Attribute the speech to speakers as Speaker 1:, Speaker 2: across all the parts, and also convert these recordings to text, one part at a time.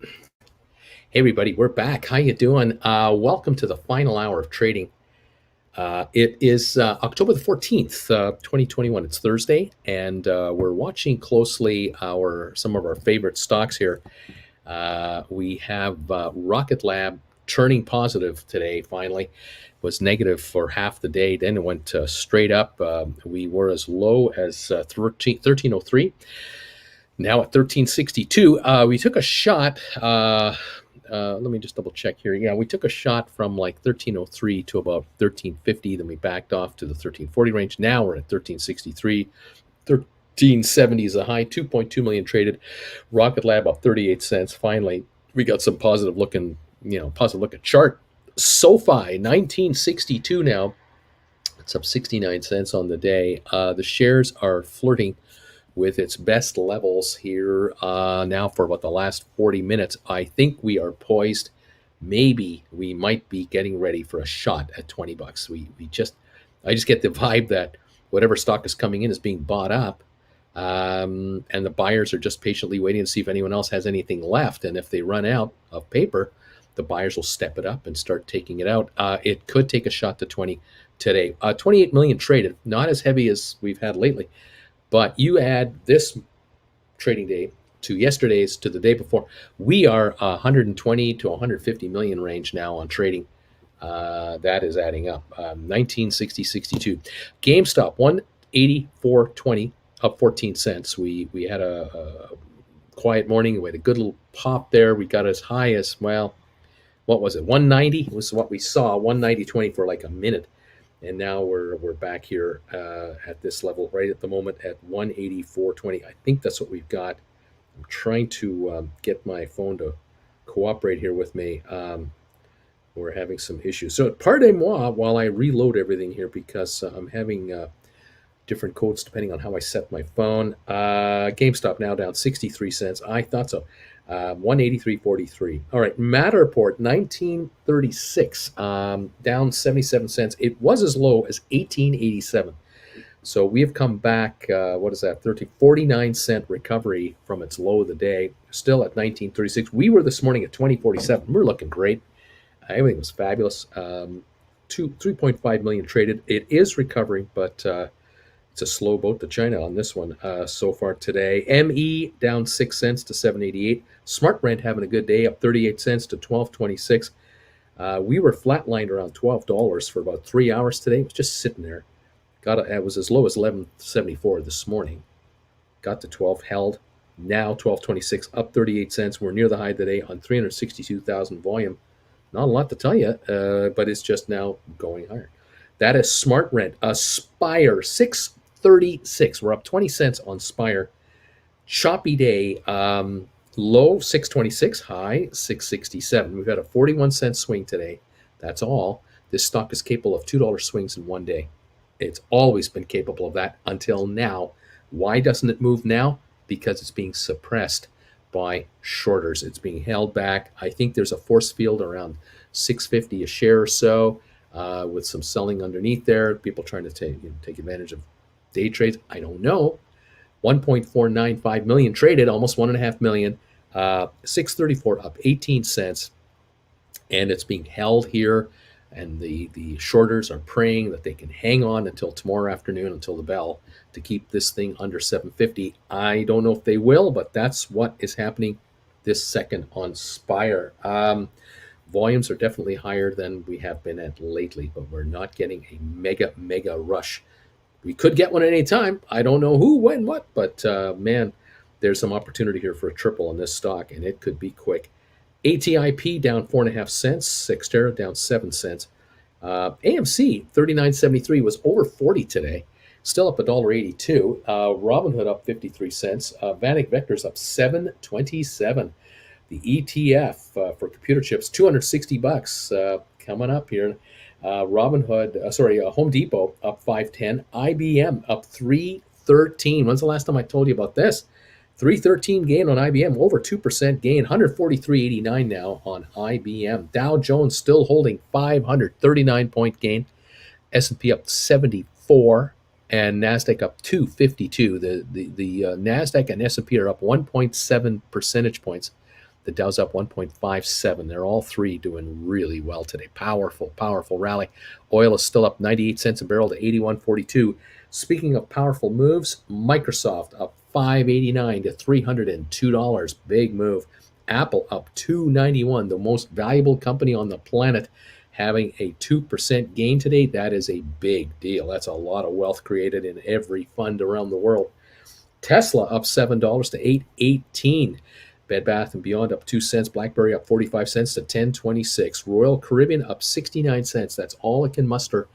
Speaker 1: Hey everybody, we're back. How you doing? Welcome to the final hour of trading. It is October the 14th, 2021. It's Thursday, and we're watching closely some of our favorite stocks here. We have Rocket Lab turning positive today, finally. Was negative for half the day, then it went straight up. We were as low as 1303, now at 1362. We took a shot. Let me just double check here. Yeah, we took a shot from like 1303 to about 1350. Then we backed off to the 1340 range. Now we're at 1363. 1370 is a high. 2.2 million traded. Rocket Lab up 38 cents. Finally, we got some positive look at chart. SoFi 1962 now. It's up 69 cents on the day. The shares are flirting with its best levels here now for about the last 40 minutes. I think we are poised. Maybe we might be getting ready for a shot at 20 bucks. I just get the vibe that whatever stock is coming in is being bought up. And the buyers are just patiently waiting to see if anyone else has anything left. And if they run out of paper, the buyers will step it up and start taking it out. It could take a shot to 20 today. 28 million traded, not as heavy as we've had lately. But you add this trading day to yesterday's to the day before, we are 120 to 150 million range now on trading. That is adding up. 1960, 62. GameStop 184.20, up 14 cents. We had a quiet morning. We had a good little pop there. We got as high as, well, what was it? 190 was what we saw. 190.20 for like a minute. And now we're back here at this level right at the moment at 184.20. I think that's what we've got. I'm trying to get my phone to cooperate here with me. We're having some issues. So pardon-moi while I reload everything here because I'm having different codes depending on how I set my phone. GameStop now down 63 cents. I thought so. 183.43. All right, Matterport 1936, down 77 cents. It was as low as 1887. So we have come back. What is that? 49 cent recovery from its low of the day. Still at 1936. We were this morning at 2047. We're looking great. Everything was fabulous. 3.5 million traded. It is recovering, but it's a slow boat to China on this one so far today. ME down 6 cents to 7.88. Smart Rent having a good day, up 38 cents to 12.26. We were flatlined around $12 for about 3 hours today. It was just sitting there. It was as low as 11.74 this morning. Got to 12, held. Now 12.26, up 38 cents. We're near the high today on 362,000 volume. Not a lot to tell you, but it's just now going higher. That is Smart Rent. SPIR 636. We're up 20 cents on SPIR. Choppy day. Low 626, high 667. We've had a 41-cent swing today. That's all. This stock is capable of $2 swings in one day. It's always been capable of that until now. Why doesn't it move now? Because it's being suppressed by shorters. It's being held back. I think there's a force field around 650 a share or so, with some selling underneath there. People trying to take advantage of day trades. I don't know. 1.495 million traded, almost 1.5 million. 634 up 18 cents, and it's being held here. And the shorters are praying that they can hang on until tomorrow afternoon, until the bell, to keep this thing under 750. I don't know if they will, but that's what is happening this second on SPIR. Volumes are definitely higher than we have been at lately, but we're not getting a mega rush. We could get one at any time. I don't know who, when, what, but man, there's some opportunity here for a triple on this stock, and it could be quick. ATIP down 4.5 cents. Xterra down 7 cents. AMC 39.73 was over 40 today. Still up $1.82. Robinhood up 53 cents. Vanek Vector's up 7.27. The ETF for computer chips, 260 bucks coming up here. Home Depot up 5.10. IBM up 3.13. When's the last time I told you about this? 313 gain on IBM, over 2% gain, 143.89 now on IBM. Dow Jones still holding 539-point gain. S&P up 74, and NASDAQ up 252. The NASDAQ and S&P are up 1.7 percentage points The Dow's up 1.57. They're all three doing really well today. Powerful, powerful rally. Oil is still up 98 cents a barrel to 81.42. Speaking of powerful moves, Microsoft up 5.89 to $302. Big move. Apple up 2.91, the most valuable company on the planet, having a 2% gain today. That is a big deal. That's a lot of wealth created in every fund around the world. Tesla up $7 to $8.18. Bed Bath & Beyond up 2 cents. BlackBerry up 45 cents to $10.26. Royal Caribbean up 69 cents. That's all it can muster.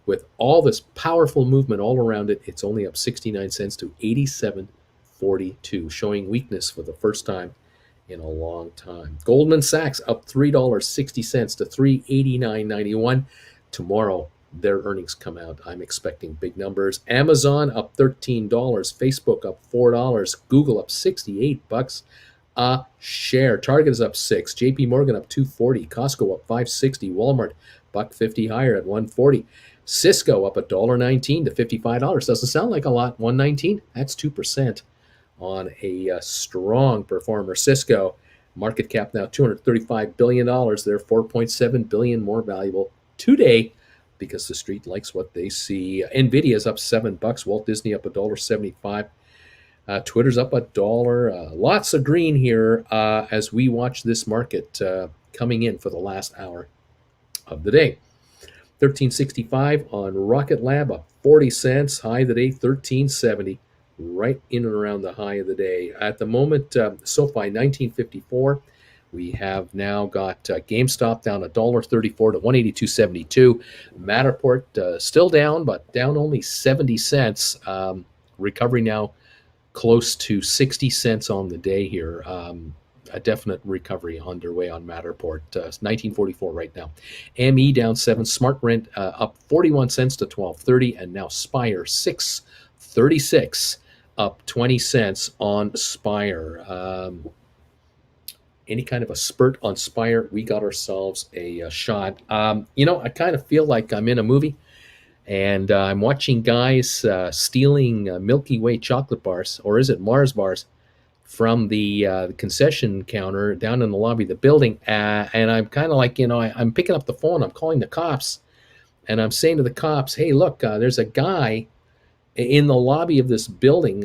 Speaker 1: With all this powerful movement all around it, it's only up 69 cents to 87.42, showing weakness for the first time in a long time. Goldman Sachs up $3.60 to $389.91. Tomorrow, their earnings come out. I'm expecting big numbers. Amazon up $13. Facebook up $4. Google up $68 a share. Target is up 6. JP Morgan up 240. Costco up 560. Walmart $1.50 higher at 140. Cisco up $1.19 to $55. Doesn't sound like a lot. 119. That's 2% on a strong performer. Cisco market cap now $235 billion. They're $4.7 billion more valuable today because the street likes what they see. Nvidia's up $7. Walt Disney up $1.75. Twitter's up $1. Lots of green here as we watch this market coming in for the last hour of the day. 1365 on Rocket Lab up 40 cents. High of the day 1370. Right in and around the high of the day. At the moment, SoFi 1954. We have now got GameStop down $1.34 to 182.72. Matterport still down, but down only 70 cents. Recovery now close to 60 cents on the day here. A definite recovery underway on Matterport. 1944 right now. ME down 7. Smart Rent up 41 cents to 12.30. And now SPIR 6.36 up 20 cents on SPIR. Any kind of a spurt on SPIR, we got ourselves a shot. I kind of feel like I'm in a movie, and I'm watching guys stealing Milky Way chocolate bars, or is it Mars bars, from the concession counter down in the lobby of the building. And I'm kind of like, I'm picking up the phone, I'm calling the cops, and I'm saying to the cops, hey, look, there's a guy in the lobby of this building.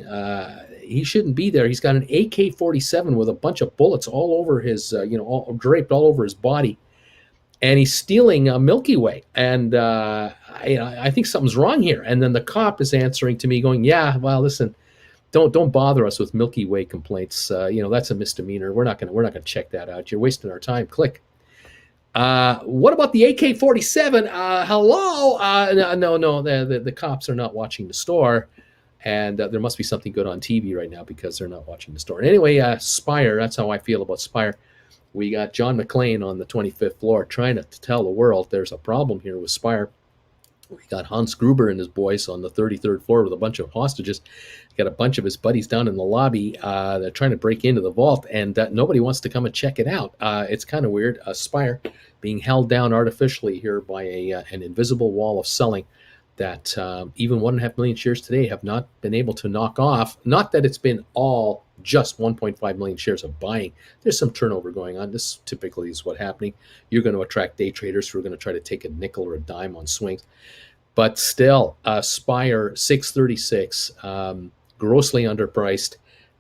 Speaker 1: He shouldn't be there. He's got an AK-47 with a bunch of bullets all over his, all draped all over his body, and he's stealing Milky Way. And I think something's wrong here. And then the cop is answering to me, going, "Yeah, well, listen, don't bother us with Milky Way complaints. That's a misdemeanor. We're not gonna check that out. You're wasting our time. Click." What about the AK-47? Hello? No, the cops are not watching the store. And there must be something good on TV right now because they're not watching the store. Anyway, SPIR, that's how I feel about SPIR. We got John McClane on the 25th floor trying to tell the world there's a problem here with SPIR. We got Hans Gruber and his boys on the 33rd floor with a bunch of hostages. Got a bunch of his buddies down in the lobby. They're trying to break into the vault, and nobody wants to come and check it out. It's kind of weird. SPIR being held down artificially here by an invisible wall of selling that even 1.5 million shares today have not been able to knock off. Not that it's been all just 1.5 million shares of buying. There's some turnover going on. This typically is what's happening. You're going to attract day traders who are going to try to take a nickel or a dime on swings. But still, SPIR 636, grossly underpriced,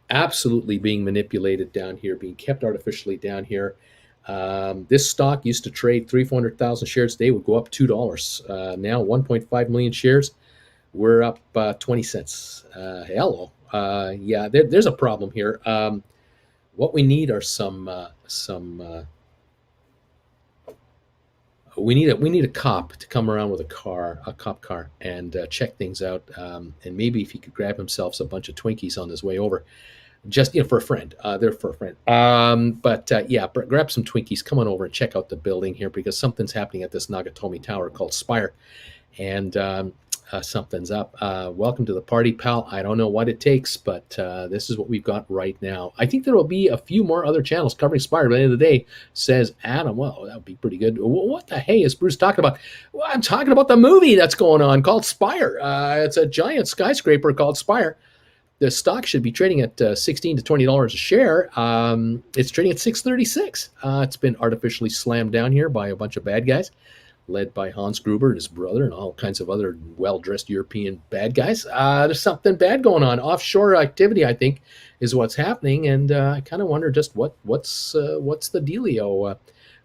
Speaker 1: absolutely being manipulated down here, being kept artificially down here. This stock used to trade 300,000 shares a day, would go up $2. Now 1.5 million shares, we're up 20 cents. Hello. There's a problem here. What we need are we need a cop to come around with a cop car, and check things out. And maybe if he could grab himself a bunch of Twinkies on his way over. Just for a friend. They're for a friend. Grab some Twinkies, come on over and check out the building here, because something's happening at this Nagatomi Tower called SPIR, and something's up. Welcome to the party, pal. I don't know what it takes, but this is what we've got right now. I think there will be a few more other channels covering SPIR by the end of the day, says Adam. Well, that would be pretty good. What the hey is Bruce talking about? Well, I'm talking about the movie that's going on called SPIR. It's a giant skyscraper called SPIR. The stock should be trading at $16 to $20 a share. It's trading at 636. It's been artificially slammed down here by a bunch of bad guys, led by Hans Gruber and his brother and all kinds of other well-dressed European bad guys. There's something bad going on. Offshore activity, I think, is what's happening, and I kind of wonder just what's the dealio.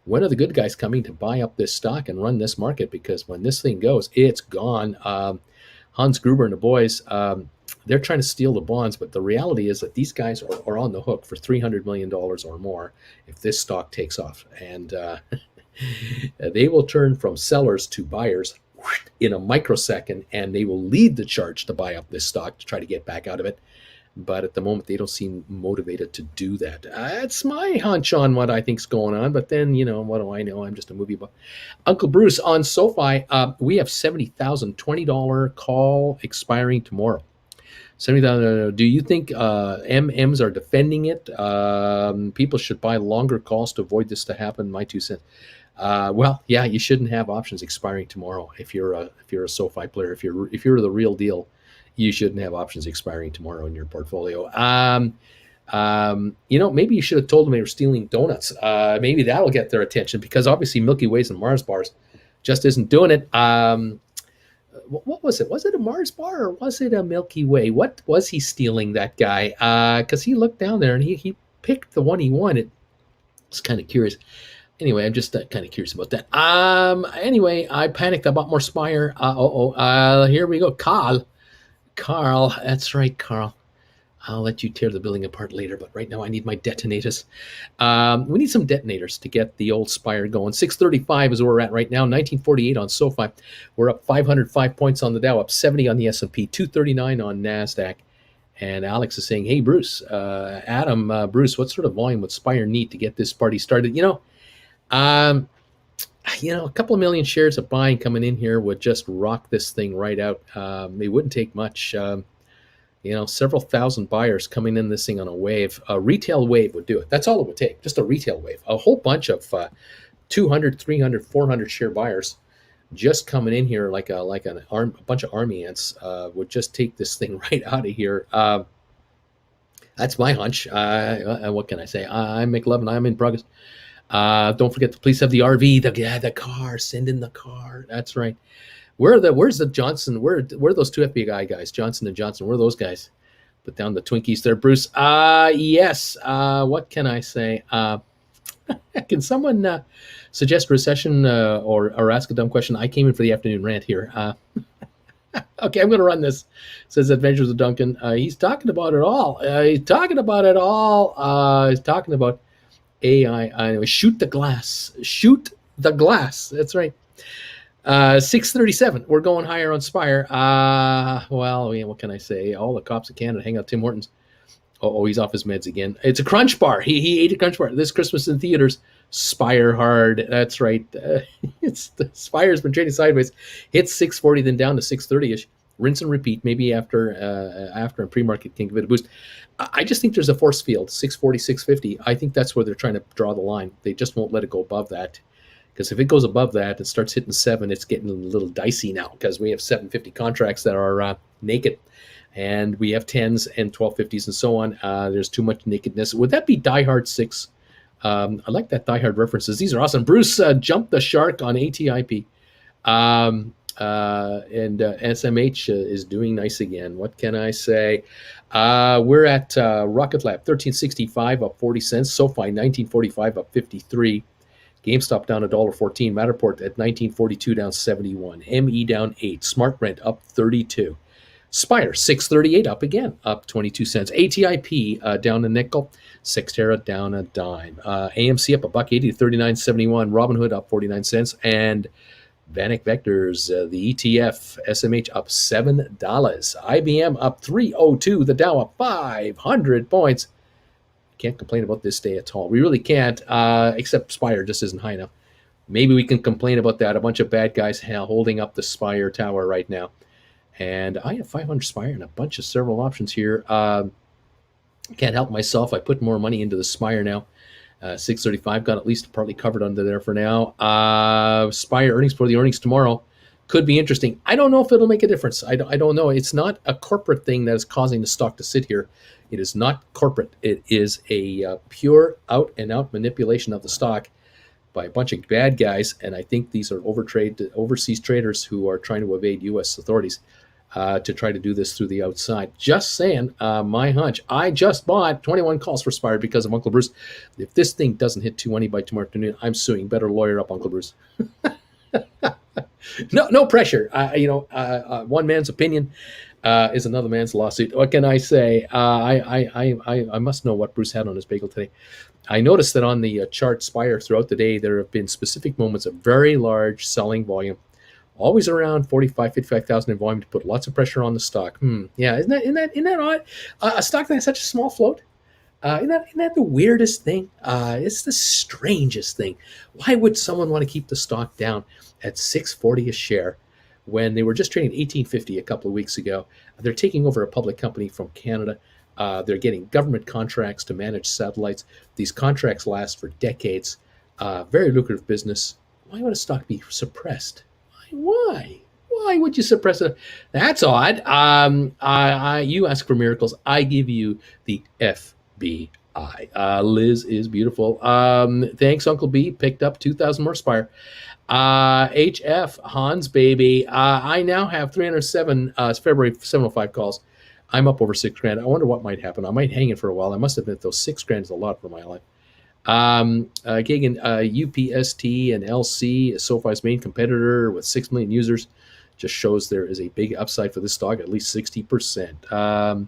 Speaker 1: When are the good guys coming to buy up this stock and run this market? Because when this thing goes, it's gone. Hans Gruber and the boys, they're trying to steal the bonds, but the reality is that these guys are on the hook for $300 million or more if this stock takes off. And they will turn from sellers to buyers in a microsecond, and they will lead the charge to buy up this stock to try to get back out of it. But at the moment, they don't seem motivated to do that. That's my hunch on what I think's going on. But then, what do I know? I'm just a movie buff. Uncle Bruce on SoFi, we have $70,000 $20 call expiring tomorrow. $70,000. Do you think MMs are defending it? People should buy longer calls to avoid this to happen. My 2 cents. Well, yeah, you shouldn't have options expiring tomorrow. If you're a SoFi player, if you're the real deal, you shouldn't have options expiring tomorrow in your portfolio. Maybe you should have told them they were stealing donuts. Maybe that'll get their attention, because obviously Milky Ways and Mars bars just isn't doing it. What was it? Was it a Mars bar or was it a Milky Way? What was he stealing, that guy? Because he looked down there and he picked the one he wanted. It's kind of curious. Anyway, I'm just kind of curious about that. Anyway, I panicked. I bought more SPIR. Here we go. Carl, that's right, Carl. I'll let you tear the building apart later, but right now I need my detonators. We need some detonators to get the old SPIR going. 635 is where we're at right now. 1948 on SoFi. We're up 505 points on the Dow, up 70 on the S&P, 239 on NASDAQ. And Alex is saying, hey, Bruce, Bruce, what sort of volume would SPIR need to get this party started? A couple of million shares of buying coming in here would just rock this thing right out. It wouldn't take much. Several thousand buyers coming in this thing on a wave. A retail wave would do it. That's all it would take, just a retail wave. A whole bunch of 200, 300, 400 share buyers just coming in here like a bunch of army ants would just take this thing right out of here. That's my hunch. What can I say? I'm McLovin. I'm in progress. Don't forget to please have the RV, the car. Send in the car. That's right. Where's the Johnson? Where are those two FBI guys, Johnson and Johnson? Where are those guys? Put down the Twinkies there, Bruce. Yes. What can I say? Can someone suggest recession or ask a dumb question? I came in for the afternoon rant here. Okay, I'm going to run this. Says Adventures of Duncan. He's talking about it all. He's talking about AI. Shoot the glass. Shoot the glass. That's right. 637. We're going higher on SPIR. What can I say? All the cops of Canada hang out at Tim Hortons. Oh, he's off his meds again. It's a Crunch Bar. He ate a Crunch Bar this Christmas in theaters. SPIR hard. That's right. SPIR's been trading sideways. Hit 640, then down to 630-ish. Rinse and repeat. Maybe after a pre-market can give it a boost. I just think there's a force field, 640, 650. I think that's where they're trying to draw the line. They just won't let it go above that. Because if it goes above that, it starts hitting 7, it's getting a little dicey now, because we have 750 contracts that are naked. And we have 10s and 1250s and so on. There's too much nakedness. Would that be Die Hard 6? I like that Die Hard references. These are awesome. Bruce jumped the shark on ATIP. And SMH is doing nice again. What can I say? We're at Rocket Lab, 1365, up 40 cents. SoFi, 1945, up 53. GameStop down $1.14. Matterport at 1942, down 71. ME down 8. SmartRent up 32. SPIR 638 up again, up 22 cents. ATIP down a nickel. Sextera down a dime. AMC up $1.80 to 39.71. Robinhood up 49 cents. And Vanek Vectors, the ETF, SMH up $7. IBM up 302. The Dow up 500 points. Can't complain about this day at all. We really can't, except SPIR just isn't high enough. Maybe we can complain about that. A bunch of bad guys holding up the SPIR tower right now. And I have 500 SPIR and a bunch of several options here. Can't help myself. I put more money into the SPIR now. 635 got at least partly covered under there for now. SPIR earnings for the earnings tomorrow. Could be interesting. I don't know if it'll make a difference. I don't know. It's not a corporate thing that is causing the stock to sit here. It is not corporate. It is a pure out and out manipulation of the stock by a bunch of bad guys. And I think these are overseas traders who are trying to evade U.S. authorities to try to do this through the outside. Just saying, my hunch. I just bought 21 calls for SPIR because of Uncle Bruce. If this thing doesn't hit 220 by tomorrow afternoon, I'm suing. Better lawyer up, Uncle Bruce. No pressure. One man's opinion is another man's lawsuit. What can I say? I must know what Bruce had on his bagel today. I noticed that on the chart SPIR throughout the day, there have been specific moments of very large selling volume, always around 45, 55,000 in volume to put lots of pressure on the stock. Yeah, isn't that odd? A stock that has such a small float. Isn't that the weirdest thing? It's the strangest thing. Why would someone want to keep the stock down at $6.40 a share when they were just trading at $18.50 a couple of weeks ago? They're taking over a public company from Canada. They're getting government contracts to manage satellites. These contracts last for decades. Very lucrative business. Why would a stock be suppressed? Why? Why would you suppress it? That's odd. You ask for miracles. I give you the FBI. Liz is beautiful. Thanks, Uncle B. Picked up 2,000 more SPIR. HF, Hans baby. I now have 307 February 705 calls. I'm up over $6,000. I wonder what might happen. I might hang it for a while. I must admit, those $6,000 is a lot for my life. Kagan, UPST and LC, SoFi's main competitor with 6 million users, just shows there is a big upside for this stock, at least 60%.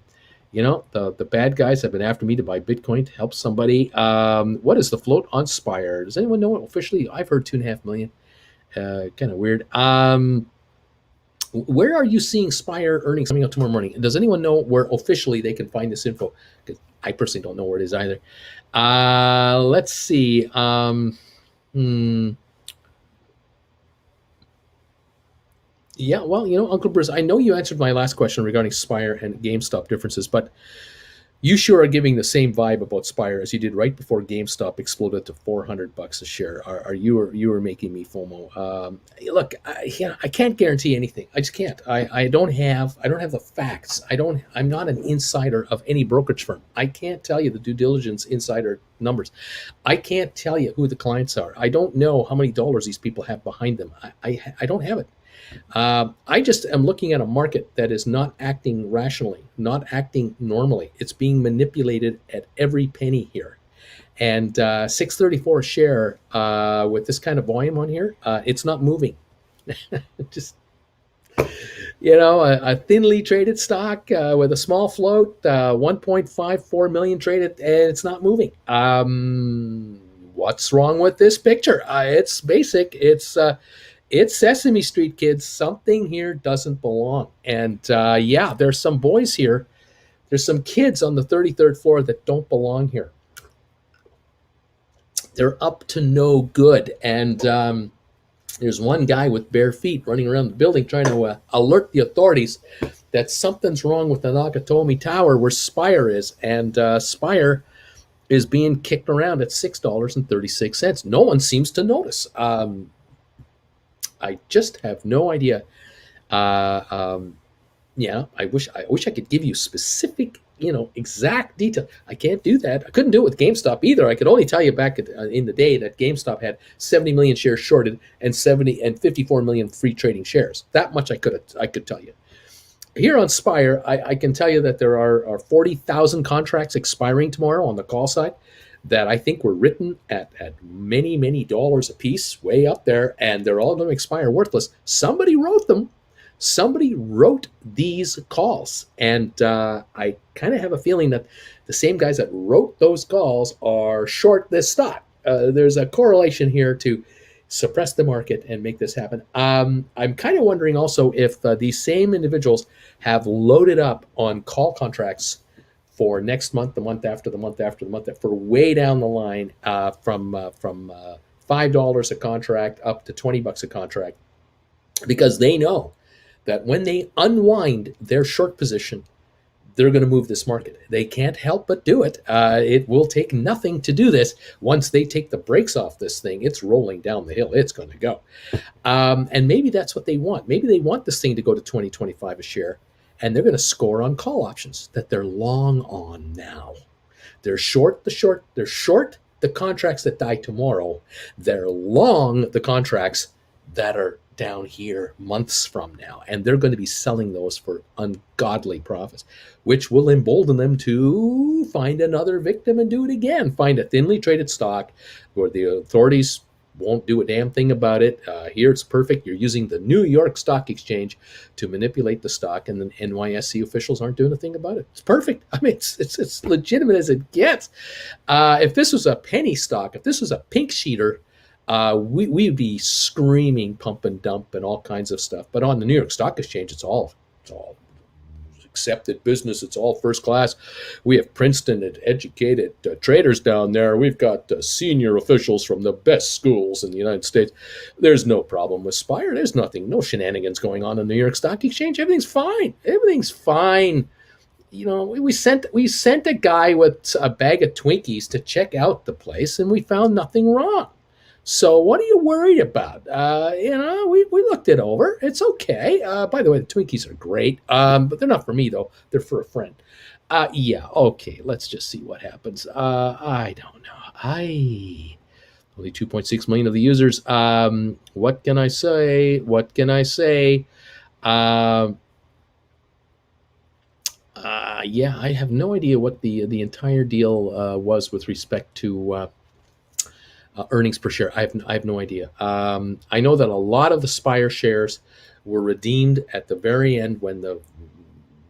Speaker 1: The bad guys have been after me to buy Bitcoin to help somebody. What is the float on SPIR? Does anyone know it officially? I've heard 2.5 million. Kind of weird. Where are you seeing SPIR earnings coming out tomorrow morning? Does anyone know where officially they can find this info? Because I personally don't know where it is either. Let's see. Yeah, well, Uncle Bruce, I know you answered my last question regarding SPIR and GameStop differences, but you sure are giving the same vibe about SPIR as you did right before GameStop exploded to $400 a share. You are making me FOMO. Look, I can't guarantee anything. I just can't. I don't have the facts. I'm not an insider of any brokerage firm. I can't tell you the due diligence insider numbers. I can't tell you who the clients are. I don't know how many dollars these people have behind them. I don't have it. I just am looking at a market that is not acting rationally, not acting normally. It's being manipulated at every penny here. And $6.34 a share with this kind of volume on here, it's not moving. Just, a thinly traded stock with a small float, 1.54 million traded, and it's not moving. What's wrong with this picture? It's basic. It's Sesame Street, kids. Something here doesn't belong. And there's some boys here. There's some kids on the 33rd floor that don't belong here. They're up to no good. And there's one guy with bare feet running around the building trying to alert the authorities that something's wrong with the Nakatomi Tower where SPIR is. And SPIR is being kicked around at $6.36. No one seems to notice. I just have no idea. I wish I could give you specific, exact detail. I can't do that. I couldn't do it with GameStop either. I could only tell you back in the day that GameStop had 70 million shares shorted and 54 million free trading shares. That much I could tell you. Here on SPIR, I can tell you that there are 40,000 contracts expiring tomorrow on the call side that I think were written at many, many dollars a piece, way up there, and they're all going to expire worthless. Somebody wrote them. Somebody wrote these calls, and I kind of have a feeling that the same guys that wrote those calls are short this stock. There's a correlation here to suppress the market and make this happen. I'm kind of wondering also if these same individuals have loaded up on call contracts for next month, the month after, the month after, the month after, for way down the line, from $5 a contract up to $20 a contract, because they know that when they unwind their short position, they're going to move this market. They can't help but do it. It will take nothing to do this. Once they take the brakes off this thing, it's rolling down the hill. It's going to go. And maybe that's what they want. Maybe they want this thing to go to 2025 a share, and they're going to score on call options that they're long on now. They're short the short. They're short the contracts that die tomorrow. They're long the contracts that are down here months from now, and they're going to be selling those for ungodly profits, which will embolden them to find another victim and do it again. Find a thinly traded stock where the authorities won't do a damn thing about it. Here it's perfect. You're using the New York Stock Exchange to manipulate the stock, and the NYSE officials aren't doing a thing about it. It's perfect. I mean, it's legitimate as it gets. If this was a penny stock, if this was a pink sheeter, we'd be screaming pump and dump and all kinds of stuff. But on the New York Stock Exchange, it's all accepted business. It's all first class. We have Princeton and educated traders down there. We've got senior officials from the best schools in the United States. There's no problem with SPIR. There's nothing, no shenanigans going on in the New York Stock Exchange. Everything's fine. Everything's fine. You know, we sent a guy with a bag of Twinkies to check out the place, and we found nothing wrong. So what are you worried about? We looked it over. It's okay. By the way, the Twinkies are great, but they're not for me, though. They're for a friend. Yeah, okay. Let's just see what happens. I don't know. Only 2.6 million of the users. What can I say? Yeah, I have no idea what the entire deal was with respect to earnings per share. I have no idea. I know that a lot of the SPIR shares were redeemed at the very end when the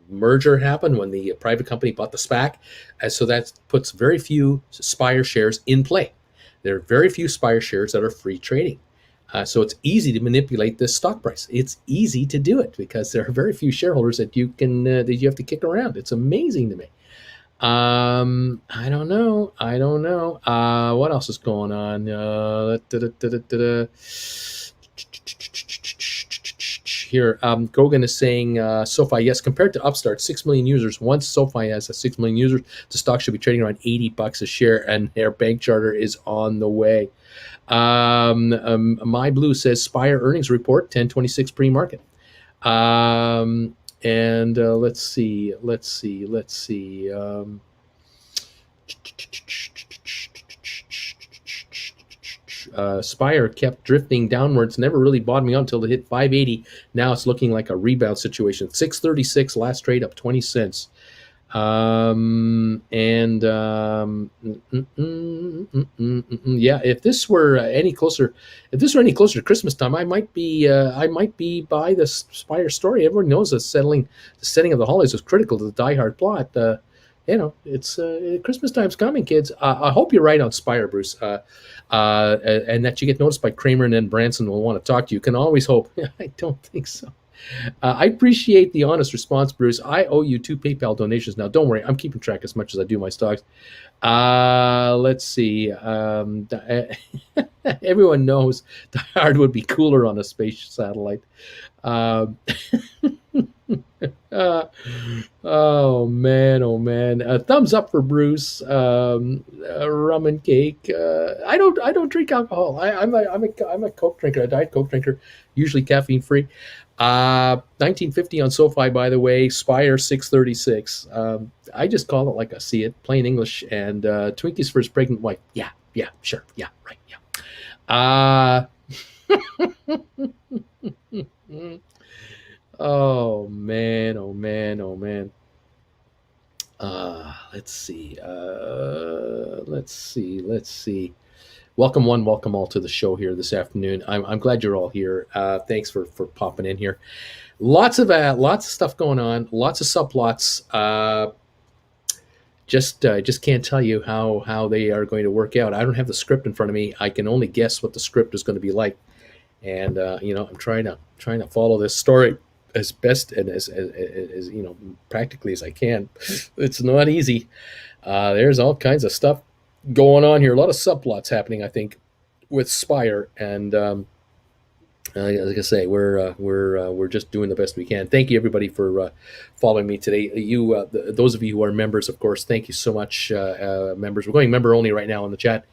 Speaker 1: merger happened, when the private company bought the SPAC. And so that puts very few SPIR shares in play. There are very few SPIR shares that are free trading. So it's easy to manipulate this stock price. It's easy to do it because there are very few shareholders that you have to kick around. It's amazing to me. I don't know. What else is going on? Here, Gogan is saying SoFi, yes, compared to Upstart, 6 million users. Once SoFi has 6 million users, the stock should be trading around $80 a share, and their bank charter is on the way. My Blue says SPIR earnings report 10/26 pre-market. And let's see. SPIR kept drifting downwards, never really bottoming out until it hit 580. Now it's looking like a rebound situation. 636 last trade, up 20 cents. Yeah, if this were any closer to Christmas time, I might be by the SPIR story. Everyone knows the setting of the holidays was critical to the Die Hard plot. It's Christmas time's coming, kids. I hope you're right on SPIR, Bruce, and that you get noticed by Kramer, and then Branson will want to talk to you. Can always hope. I don't think so. I appreciate the honest response, Bruce. I owe you 2 PayPal donations now. Don't worry, I'm keeping track as much as I do my stocks. Let's see. Everyone knows Die Hard would be cooler on a space satellite. Oh man! Thumbs up for Bruce. Rum and cake. I don't drink alcohol. I'm a Coke drinker. A Diet Coke drinker, usually caffeine free. 1950 on SoFi, by the way. SPIR 636. I just call it like I see it, plain English. And Twinkies for his pregnant wife. Yeah, sure, yeah, right, yeah. Oh man. Let's see. Welcome one, welcome all to the show here this afternoon. I'm glad you're all here. Thanks for popping in here. Lots of stuff going on. Lots of subplots. Just can't tell you how they are going to work out. I don't have the script in front of me. I can only guess what the script is going to be like. And I'm trying to follow this story as best and as practically as I can. It's not easy. There's all kinds of stuff going on here. A lot of subplots happening, I think, with SPIR, and Like I say, we're just doing the best we can. Thank you everybody for following me today. Those of you who are members, of course, thank you so much. Members, we're going member only right now in the chat.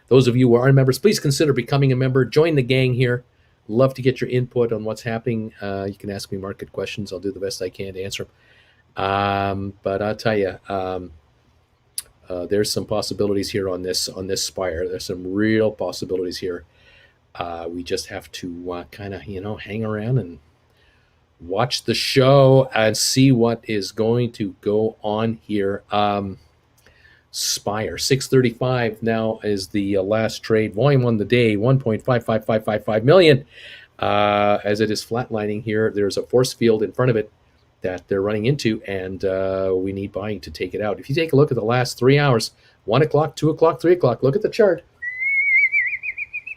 Speaker 1: Those of you who aren't members, please consider becoming a member. Join the gang here. Love to get your input on what's happening. You can ask me market questions. I'll do the best I can to answer them. But I'll tell you, there's some possibilities here on this SPIRE. There's some real possibilities here. We just have to kind of, hang around and watch the show and see what is going to go on here. SPIRE 635 now is the last trade. Volume on the day 1.55555 million. As it is flatlining here, there's a force field in front of it that they're running into, and we need buying to take it out. If you take a look at the last 3 hours, 1 o'clock, 2 o'clock, 3 o'clock, look at the chart.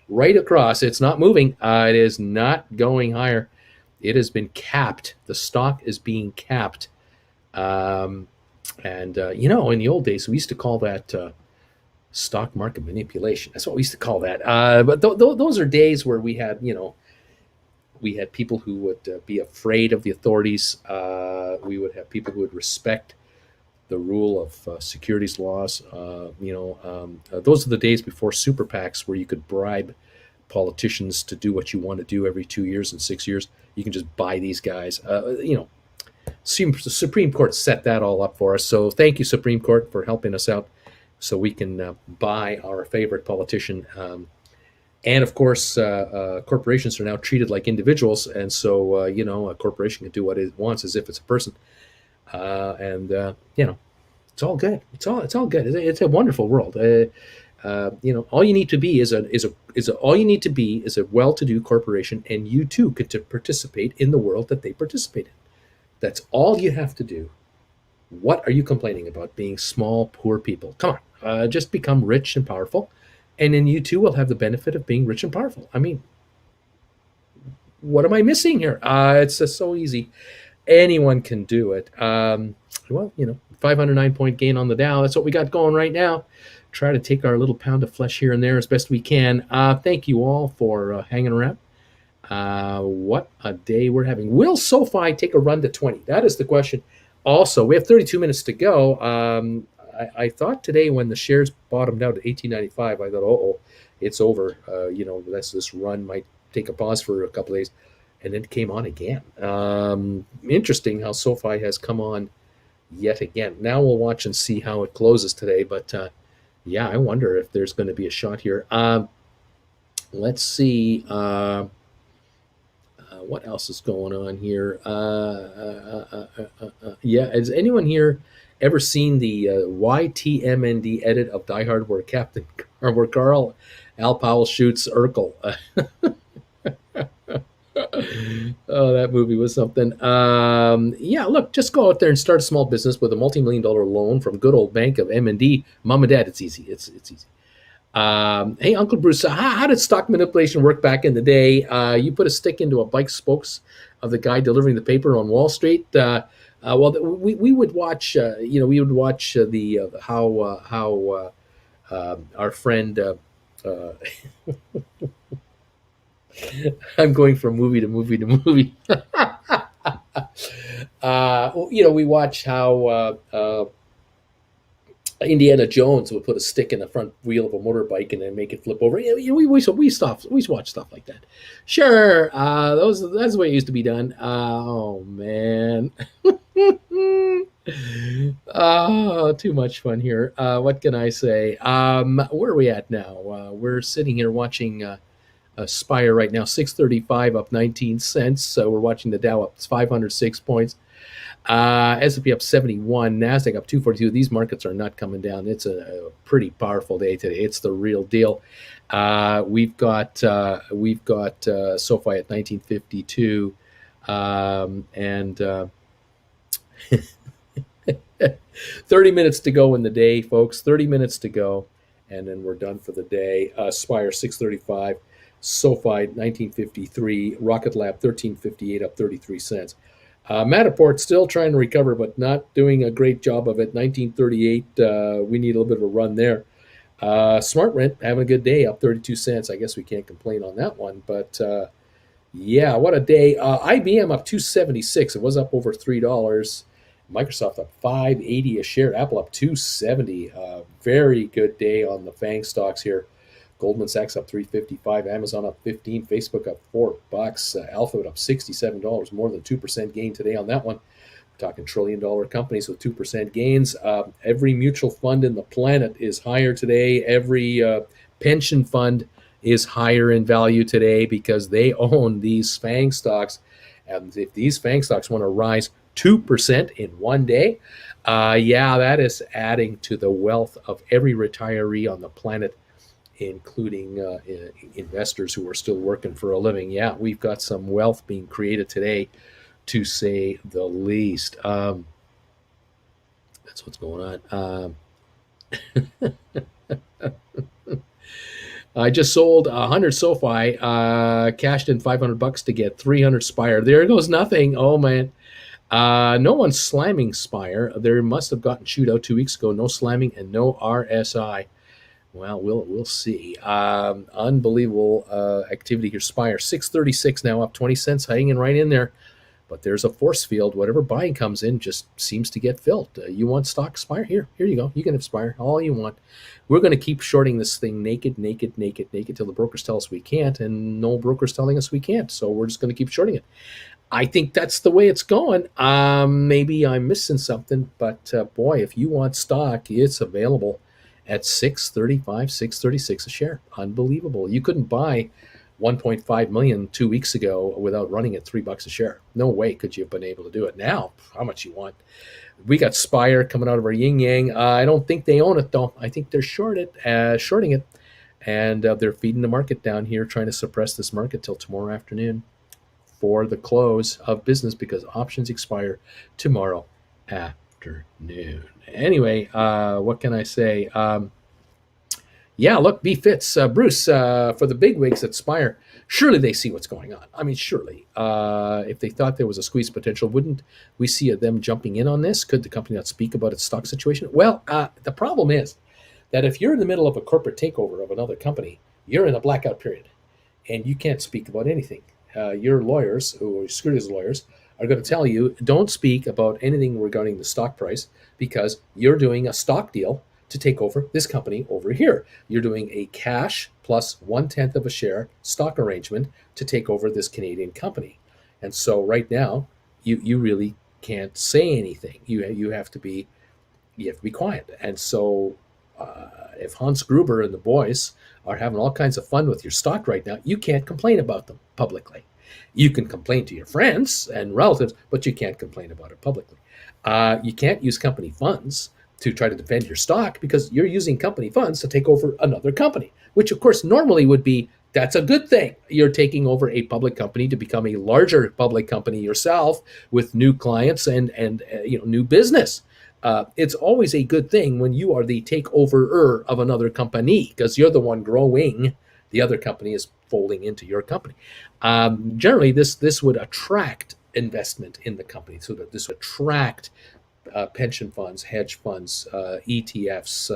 Speaker 1: Right across, it's not moving. It is not going higher. It has been capped. The stock is being capped. In the old days, we used to call that stock market manipulation. That's what we used to call that. But those are days where we had people who would be afraid of the authorities. We would have people who would respect the rule of securities laws. Those are the days before super PACs, where you could bribe politicians to do what you want to do every 2 years and 6 years. You can just buy these guys. The Supreme Court set that all up for us. So thank you, Supreme Court, for helping us out so we can buy our favorite politician. And of course, corporations are now treated like individuals. And so, a corporation can do what it wants as if it's a person. It's all good. It's all good. It's a wonderful world. All you need to be is a well-to-do corporation, and you too get to participate in the world that they participate in. That's all you have to do. What are you complaining about? Being small, poor people? Come on, just become rich and powerful, and then you too will have the benefit of being rich and powerful. I mean, what am I missing here? It's just so easy. Anyone can do it. 509-point gain on the Dow. That's what we got going right now. Try to take our little pound of flesh here and there as best we can. Thank you all for hanging around. What a day we're having. Will SoFi take a run to 20? That is the question. Also, we have 32 minutes to go. I thought today when the shares bottomed out at 18.95, I thought, it's over. This run might take a pause for a couple of days. And then it came on again. Interesting how SoFi has come on yet again. Now we'll watch and see how it closes today. But I wonder if there's going to be a shot here. Let's see. What else is going on here? Has anyone here ever seen the YTMND edit of Die Hard where Carl Al Powell shoots Urkel? Oh, that movie was something. Look, just go out there and start a small business with a multi-million-dollar loan from good old Bank of M&D. Mom and Dad, it's easy. It's easy. Hey, Uncle Bruce, how did stock manipulation work back in the day? You put a stick into a bike spokes of the guy delivering the paper on Wall Street. We would watch. How our friend. I'm going from movie to movie to movie. We watch how Indiana Jones would put a stick in the front wheel of a motorbike and then make it flip over. We watch stuff like that. Sure, that's the way it used to be done. Oh man, oh, too much fun here. What can I say? Where are we at now? We're sitting here watching SPIRE right now, 635 up 19 cents. So we're watching the Dow up 506 points. S&P up 71, NASDAQ up 242. These markets are not coming down. It's a pretty powerful day today. It's the real deal. We've got SoFi at 1952, and 30 minutes to go in the day, folks. 30 minutes to go, and then we're done for the day. SPIRE 635, SoFi 1953, Rocket Lab 1358 up 33 cents. Matterport still trying to recover, but not doing a great job of it. 1938, we need a little bit of a run there. SmartRent having a good day, up 32 cents. I guess we can't complain on that one. But, Yeah, what a day. IBM up 276. It was up over $3. Microsoft up 580 a share. Apple up 270. Very good day on the FANG stocks here. Goldman Sachs up 355. Amazon up 15. Facebook up $4. Alphabet up $67. More than 2% gain today on that one. Talking trillion-dollar companies with 2% gains. Every mutual fund in the planet is higher today. Every pension fund is higher in value today because they own these FANG stocks. And if these FANG stocks want to rise 2% in one day, yeah, that is adding to the wealth of every retiree on the planet, including investors who are still working for a living. Yeah, we've got some wealth being created today, to say the least. That's what's going on. I just sold 100 SoFi, cashed in $500 to get 300 Spire. There goes nothing. Oh man. No one's slamming Spire. There must have gotten chewed out 2 weeks ago. No slamming and no RSI. Well, we'll see. Unbelievable activity here. Spire 636 now, up 20 cents, hanging right in there. But there's a force field. Whatever buying comes in just seems to get filled. You want stock Spire? Here you go. You can have Spire all you want. We're going to keep shorting this thing naked till the brokers tell us we can't, and no brokers telling us we can't. So we're just going to keep shorting it. I think that's the way it's going. Maybe I'm missing something, but boy, if you want stock, it's available at 635, 636 a share. Unbelievable. You couldn't buy 1.5 million 2 weeks ago without running at $3 a share. No way could you have been able to do it. Now, how much you want? We got Spire coming out of our yin yang. I don't think they own it though. I think they're shorting it, and they're feeding the market down here, trying to suppress this market till tomorrow afternoon for the close of business, because options expire tomorrow afternoon. Anyway, what can I say? Yeah, look, B-Fits, Bruce, for the bigwigs at Spire, surely they see what's going on. I mean, surely. If they thought there was a squeeze potential, wouldn't we see them jumping in on this? Could the company not speak about its stock situation? Well, the problem is that if you're in the middle of a corporate takeover of another company, you're in a blackout period, and you can't speak about anything. Your lawyers, who are securities lawyers, are going to tell you, don't speak about anything regarding the stock price, because you're doing a stock deal to take over this company over here. You're doing a cash plus 1/10 of a share stock arrangement to take over this Canadian company. And so right now, you really can't say anything. You have to be quiet. And so if Hans Gruber and the boys are having all kinds of fun with your stock right now, you can't complain about them publicly. You can complain to your friends and relatives, but you can't complain about it publicly. You can't use company funds to try to defend your stock, because you're using company funds to take over another company, which of course normally would be, that's a good thing. You're taking over a public company to become a larger public company yourself with new clients and new business. It's always a good thing when you are the takeoverer of another company, because you're the one growing. The other company is folding into your company. Generally, this would attract investment in the company, so that this would attract pension funds, hedge funds, ETFs,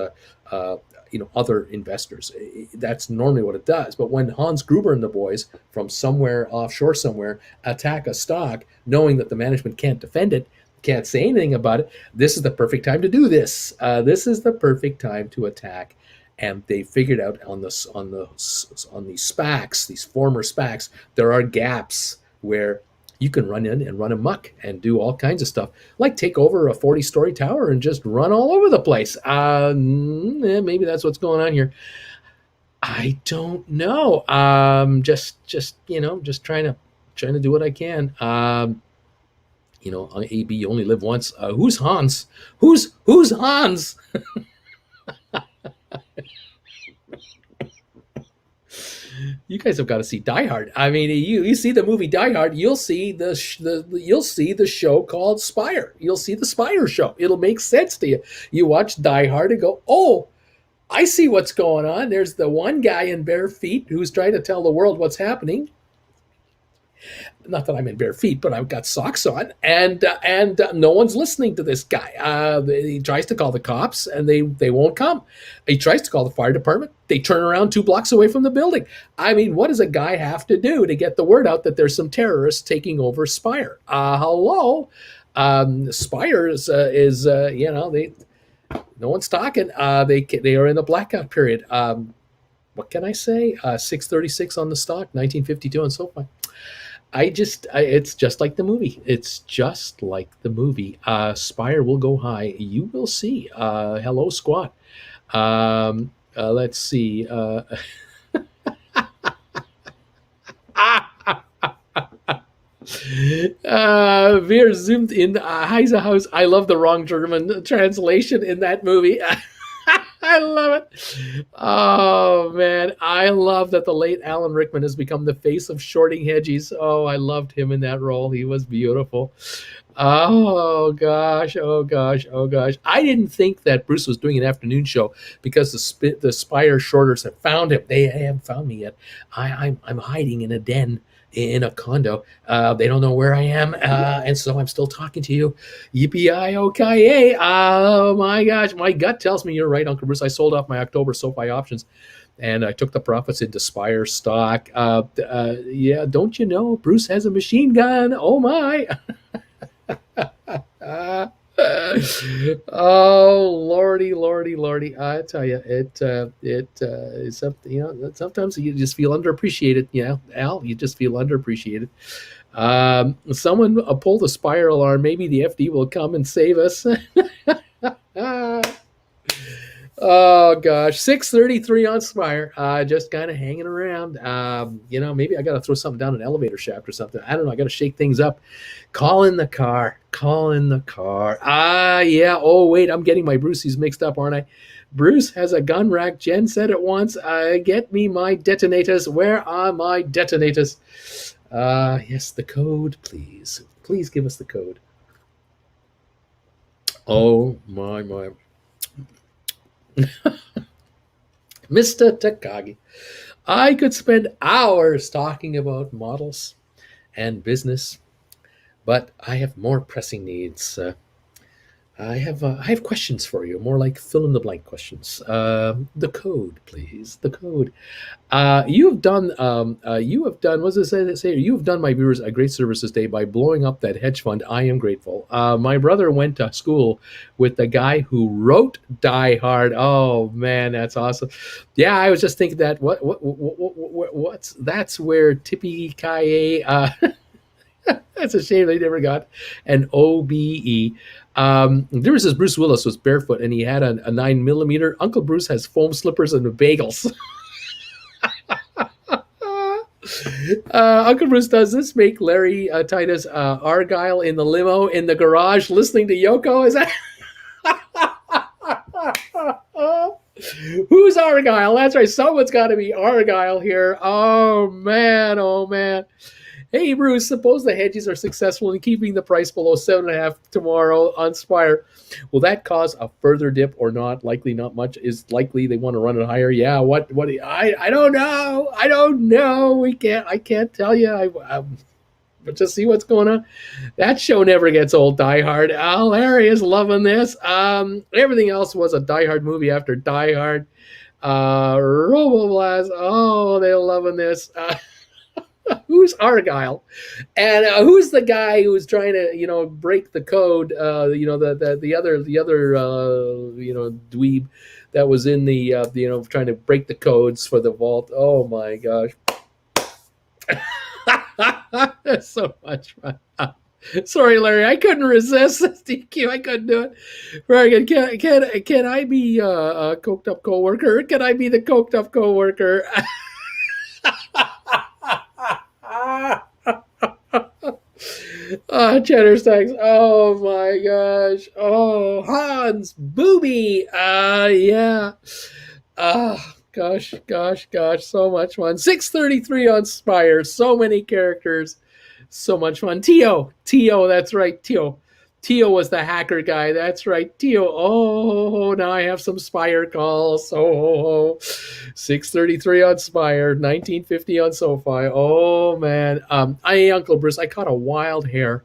Speaker 1: other investors. That's normally what it does. But when Hans Gruber and the boys from somewhere offshore somewhere attack a stock, knowing that the management can't defend it, can't say anything about it, this is the perfect time to do this. This is the perfect time to attack. And they figured out on these SPACs, these former SPACs, there are gaps where you can run in and run amok and do all kinds of stuff, like take over a 40-story tower and just run all over the place. Maybe that's what's going on here. I don't know. Just trying to do what I can. AB, you only live once. Who's Hans? Who's Hans? You guys have got to see Die Hard. I mean, you see the movie Die Hard, you'll see the show called Spire. You'll see the Spire show. It'll make sense to you. You watch Die Hard and go, oh, I see what's going on. There's the one guy in bare feet who's trying to tell the world what's happening. Not that I'm in bare feet, but I've got socks on, and no one's listening to this guy. He tries to call the cops, and they won't come. He tries to call the fire department. They turn around 2 blocks away from the building. I mean, what does a guy have to do to get the word out that there's some terrorists taking over SPIR? Hello, SPIR is they no one's talking. They are in a blackout period. What can I say? 636 on the stock, 1952 on SoFi. It's just like the movie. It's just like the movie. SPIR will go high. You will see. Hello, squat. Let's see. Wir zoomed in Heise House. I love the wrong German translation in that movie. I love it. Oh, man. I love that the late Alan Rickman has become the face of shorting hedgies. Oh, I loved him in that role. He was beautiful. Oh, gosh. Oh, gosh. Oh, gosh. I didn't think that Bruce was doing an afternoon show because the SPIR shorters have found him. They haven't found me yet. I'm hiding in a den in a condo. They don't know where I am, and so I'm still talking to you. Yippee-I-O-K-A. Oh my gosh, my gut tells me you're right, Uncle Bruce. I sold off my October SoFi options, and I took the profits into SPIR stock. Yeah, don't you know, Bruce has a machine gun? Oh my. Oh lordy! I tell you, it is something. Sometimes you just feel underappreciated. Al, you just feel underappreciated. Someone pull the SPIR alarm. Maybe the FD will come and save us. Oh gosh, 633 on SPIR. Just kind of hanging around. Maybe I got to throw something down an elevator shaft or something. I don't know. I got to shake things up. Call in the car. Yeah. Oh wait, I'm getting my Brucey's mixed up, aren't I? Bruce has a gun rack. Jen said it once. Get me my detonators. Where are my detonators? Yes, the code, please. Please give us the code. Oh my. Mr. Takagi. I could spend hours talking about models and business, but I have more pressing needs. I have questions for you, more like fill in the blank questions. The code, please. The code. You have done. What does it say? You have done my viewers a great service this day by blowing up that hedge fund. I am grateful. My brother went to school with the guy who wrote Die Hard. Oh man, that's awesome. Yeah, I was just thinking that. What's that's where Tippy Kaye. That's a shame they never got an OBE. There was this Bruce Willis was barefoot and he had a 9mm. Uncle Bruce has foam slippers and bagels. Uncle Bruce, does this make Larry Titus Argyle in the limo in the garage listening to Yoko? Is that? Who's Argyle? That's right. Someone's got to be Argyle here. Oh man. Hey, Bruce, suppose the hedges are successful in keeping the price below 7.5 tomorrow on SPIR. Will that cause a further dip or not? Likely not much. Is likely they want to run it higher. Yeah, what I don't know. I don't know. I can't tell you. But just see what's going on. That show never gets old, Die Hard. Larry is loving this. Everything else was a Die Hard movie after Die Hard. Roboblast. Oh, they're loving this. Who's Argyle, and who's the guy who's trying to break the code? The other dweeb that was in the trying to break the codes for the vault. Oh my gosh, that's so much fun. Sorry, Larry, I couldn't resist. DQ, I couldn't do it. Very good. Can I be a coked up coworker? Can I be the coked up coworker? Cheddar stacks. Oh my gosh. Oh, Hans Booby. Yeah. Gosh. So much fun. 633 on SPIR. So many characters. So much fun. Tio. That's right. Tio. Tio was the hacker guy. That's right. Tio. Oh, now I have some Spire calls. Oh, 633 on Spire, 1950 on SoFi. Oh, man. Uncle Bruce, I caught a wild hair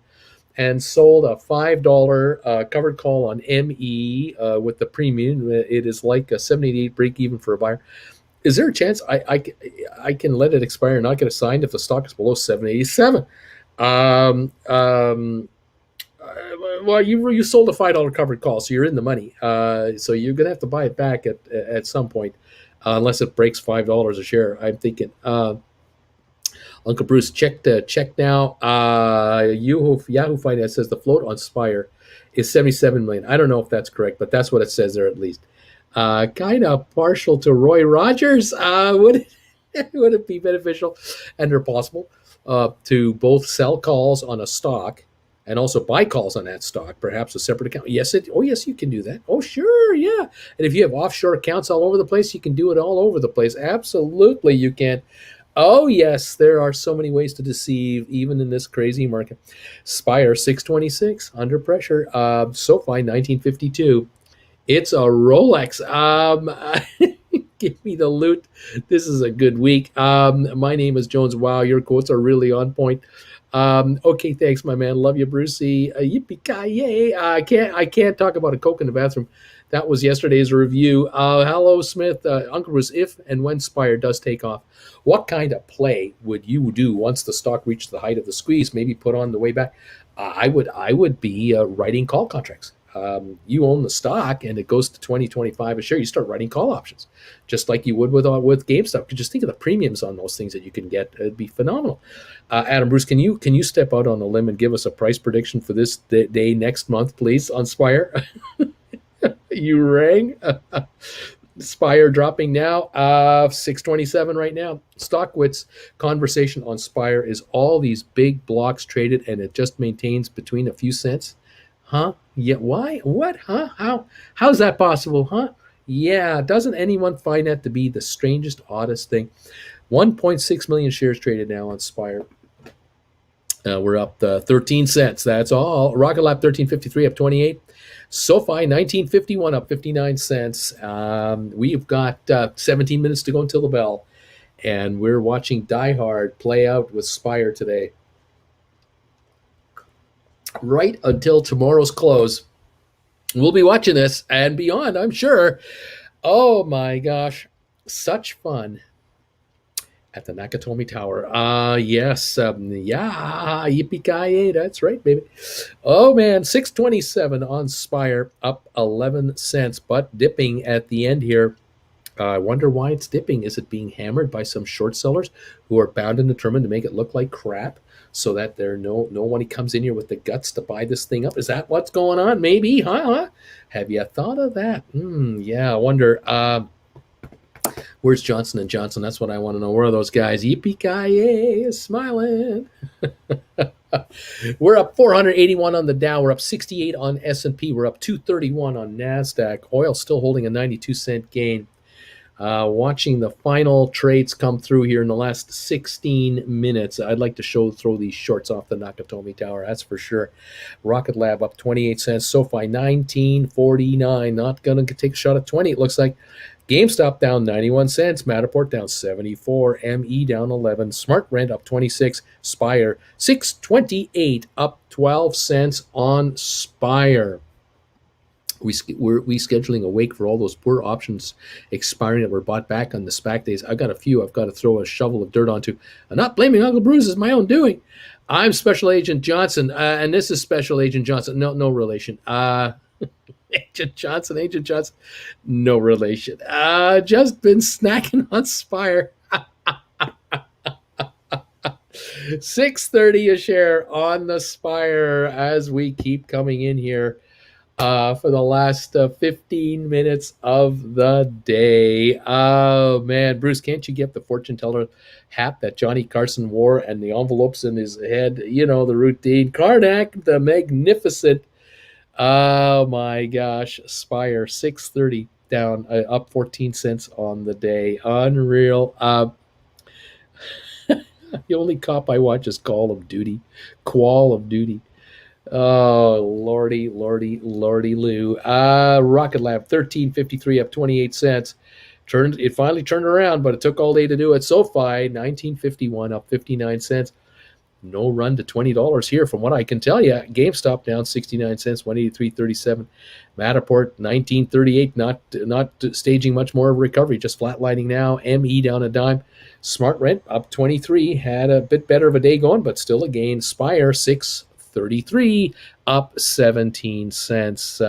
Speaker 1: and sold a $5 covered call on ME with the premium. It is like a 78 break even for a buyer. Is there a chance I can let it expire and not get assigned if the stock is below 787? Um, um, well, you sold a $5 covered call, so you're in the money. So you're gonna have to buy it back at some point, unless it breaks $5 a share. I'm thinking. Uncle Bruce, check now. Yahoo Finance says the float on Spire is 77 million. I don't know if that's correct, but that's what it says there at least. Kind of partial to Roy Rogers. Would it be beneficial and or possible to both sell calls on a stock and also buy calls on that stock, perhaps a separate account? Yes, you can do that. Oh, sure, yeah. And if you have offshore accounts all over the place, you can do it all over the place. Absolutely, you can. Oh, yes, there are so many ways to deceive, even in this crazy market. Spire 626 under pressure. SoFi 1952. It's a Rolex. Give me the loot. This is a good week. My name is Jones. Wow, your quotes are really on point. Okay, thanks, my man. Love you, Brucey. Yippee-ki-yay. I can't talk about a Coke in the bathroom. That was yesterday's review. Hello, Smith. Uncle Bruce, if and when Spire does take off, what kind of play would you do once the stock reached the height of the squeeze? Maybe put on the way back. I would be writing call contracts. You own the stock and it goes to 2025 a share, you start writing call options, just like you would with GameStop. Just think of the premiums on those things that you can get. It'd be phenomenal. Adam Bruce, can you step out on a limb and give us a price prediction for this day next month, please, on Spire? You rang. Spire dropping now, 627 right now. Stockwitz conversation on Spire is all these big blocks traded and it just maintains between a few cents. Huh? Yeah. Why? What? Huh? How's that possible? Huh? Yeah. Doesn't anyone find that to be the strangest, oddest thing? 1.6 million shares traded now on Spire. We're up 13 cents. That's all. Rocket Lab 1353 up 28. SoFi 1951 up 59 cents. We've got 17 minutes to go until the bell, and we're watching Die Hard play out with Spire today. Right until tomorrow's close, we'll be watching this and beyond, I'm sure. Oh my gosh, such fun at the Nakatomi Tower. Yes, yeah, yippee-ki-yay, that's right, baby. Oh man, 627 on Spire, up 11 cents, but dipping at the end here. I wonder why it's dipping. Is it being hammered by some short sellers who are bound and determined to make it look like crap so that there nobody comes in here with the guts to buy this thing up? Is that what's going on? Maybe, huh? Have you thought of that? Yeah, I wonder. Where's Johnson and Johnson? That's what I want to know. Where are those guys? Yippee-ki-yay, smiling. We're up 481 on the Dow. We're up 68 on S&P. We're up 231 on NASDAQ. Oil still holding a 92-cent gain. Watching the final trades come through here in the last 16 minutes. I'd like to throw these shorts off the Nakatomi Tower, that's for sure. Rocket Lab up 28 cents. SoFi 19.49. Not going to take a shot at 20, it looks like. GameStop down 91 cents. Matterport down 74. ME down 11. Smart Rent up 26. Spire 628, up 12 cents on Spire. We scheduling a wake for all those poor options expiring that were bought back on the SPAC days. I've got a few I've got to throw a shovel of dirt onto. I'm not blaming Uncle Bruce, it's my own doing. I'm Special Agent Johnson, and this is Special Agent Johnson. No relation. Agent Johnson, no relation. Just been snacking on Spire. 630 a share on the Spire as we keep coming in here for the last 15 minutes of the day. Oh, man. Bruce, can't you get the fortune teller hat that Johnny Carson wore and the envelopes in his head? You know, the routine. Karnak, the magnificent. Oh, my gosh. Spire, 630 down, up 14 cents on the day. Unreal. The only cop I watch is Call of Duty. Oh, lordy, lordy, lordy Lou. Rocket Lab, 1353 up 28 cents. It finally turned around, but it took all day to do it. SoFi, 1951 up 59 cents. No run to $20 here from what I can tell you. GameStop down 69 cents, 183.37. Matterport 1938, not staging much more of a recovery, just flatlining now. ME down a dime. Smart Rent up 23, had a bit better of a day going, but still a gain. SPIR 633 up 17 cents.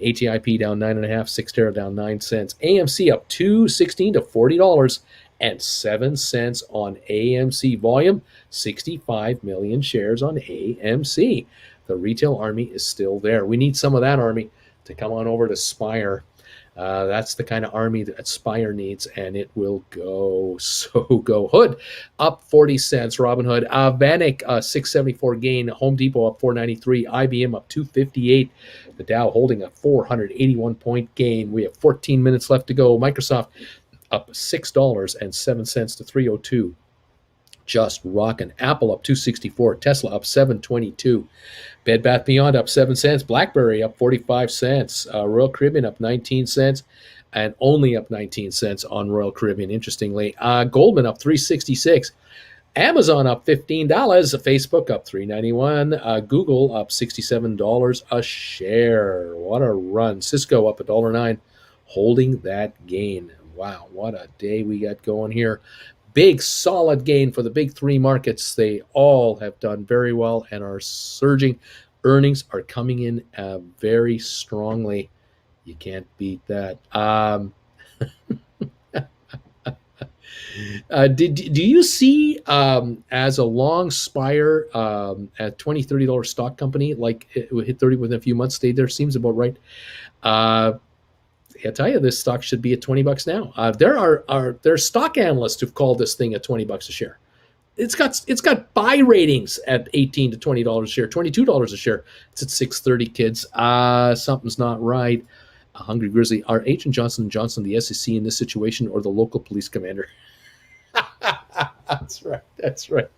Speaker 1: ATIP down 9.5, Sixtera down 9 cents. AMC up 216 to $40.07 on AMC volume. 65 million shares on AMC. The retail army is still there. We need some of that army to come on over to SPIR. That's the kind of army that SPIR needs, and it will go. So go. Hood up 40 cents. Robinhood. Vanik 674 gain. Home Depot up 493. IBM up 258. The Dow holding a 481 point gain. We have 14 minutes left to go. Microsoft up $6.07 to 302. Just rocking. Apple up 264. Tesla up 722. Bed Bath Beyond up 7 cents. BlackBerry up 45 cents. Royal Caribbean up 19 cents. And only up 19 cents on Royal Caribbean, interestingly. Goldman up 366. Amazon up $15. Facebook up $3.91. Google up $67 a share. What a run. Cisco up $1.09, holding that gain. Wow, what a day we got going here. Big, solid gain for the big three markets. They all have done very well and are surging. Earnings are coming in very strongly. You can't beat that. Do you see as a long SPIR at $20, $30 stock company, like it would hit 30 within a few months, stayed there, seems about right. I tell you, this stock should be at $20 now. There are stock analysts who've called this thing at $20 a share. It's got buy ratings at $18 to $20 a share, $22 a share. It's at 630, kids. Something's not right. A Hungry Grizzly. Are Agent Johnson & Johnson the SEC in this situation, or the local police commander? That's right. That's right.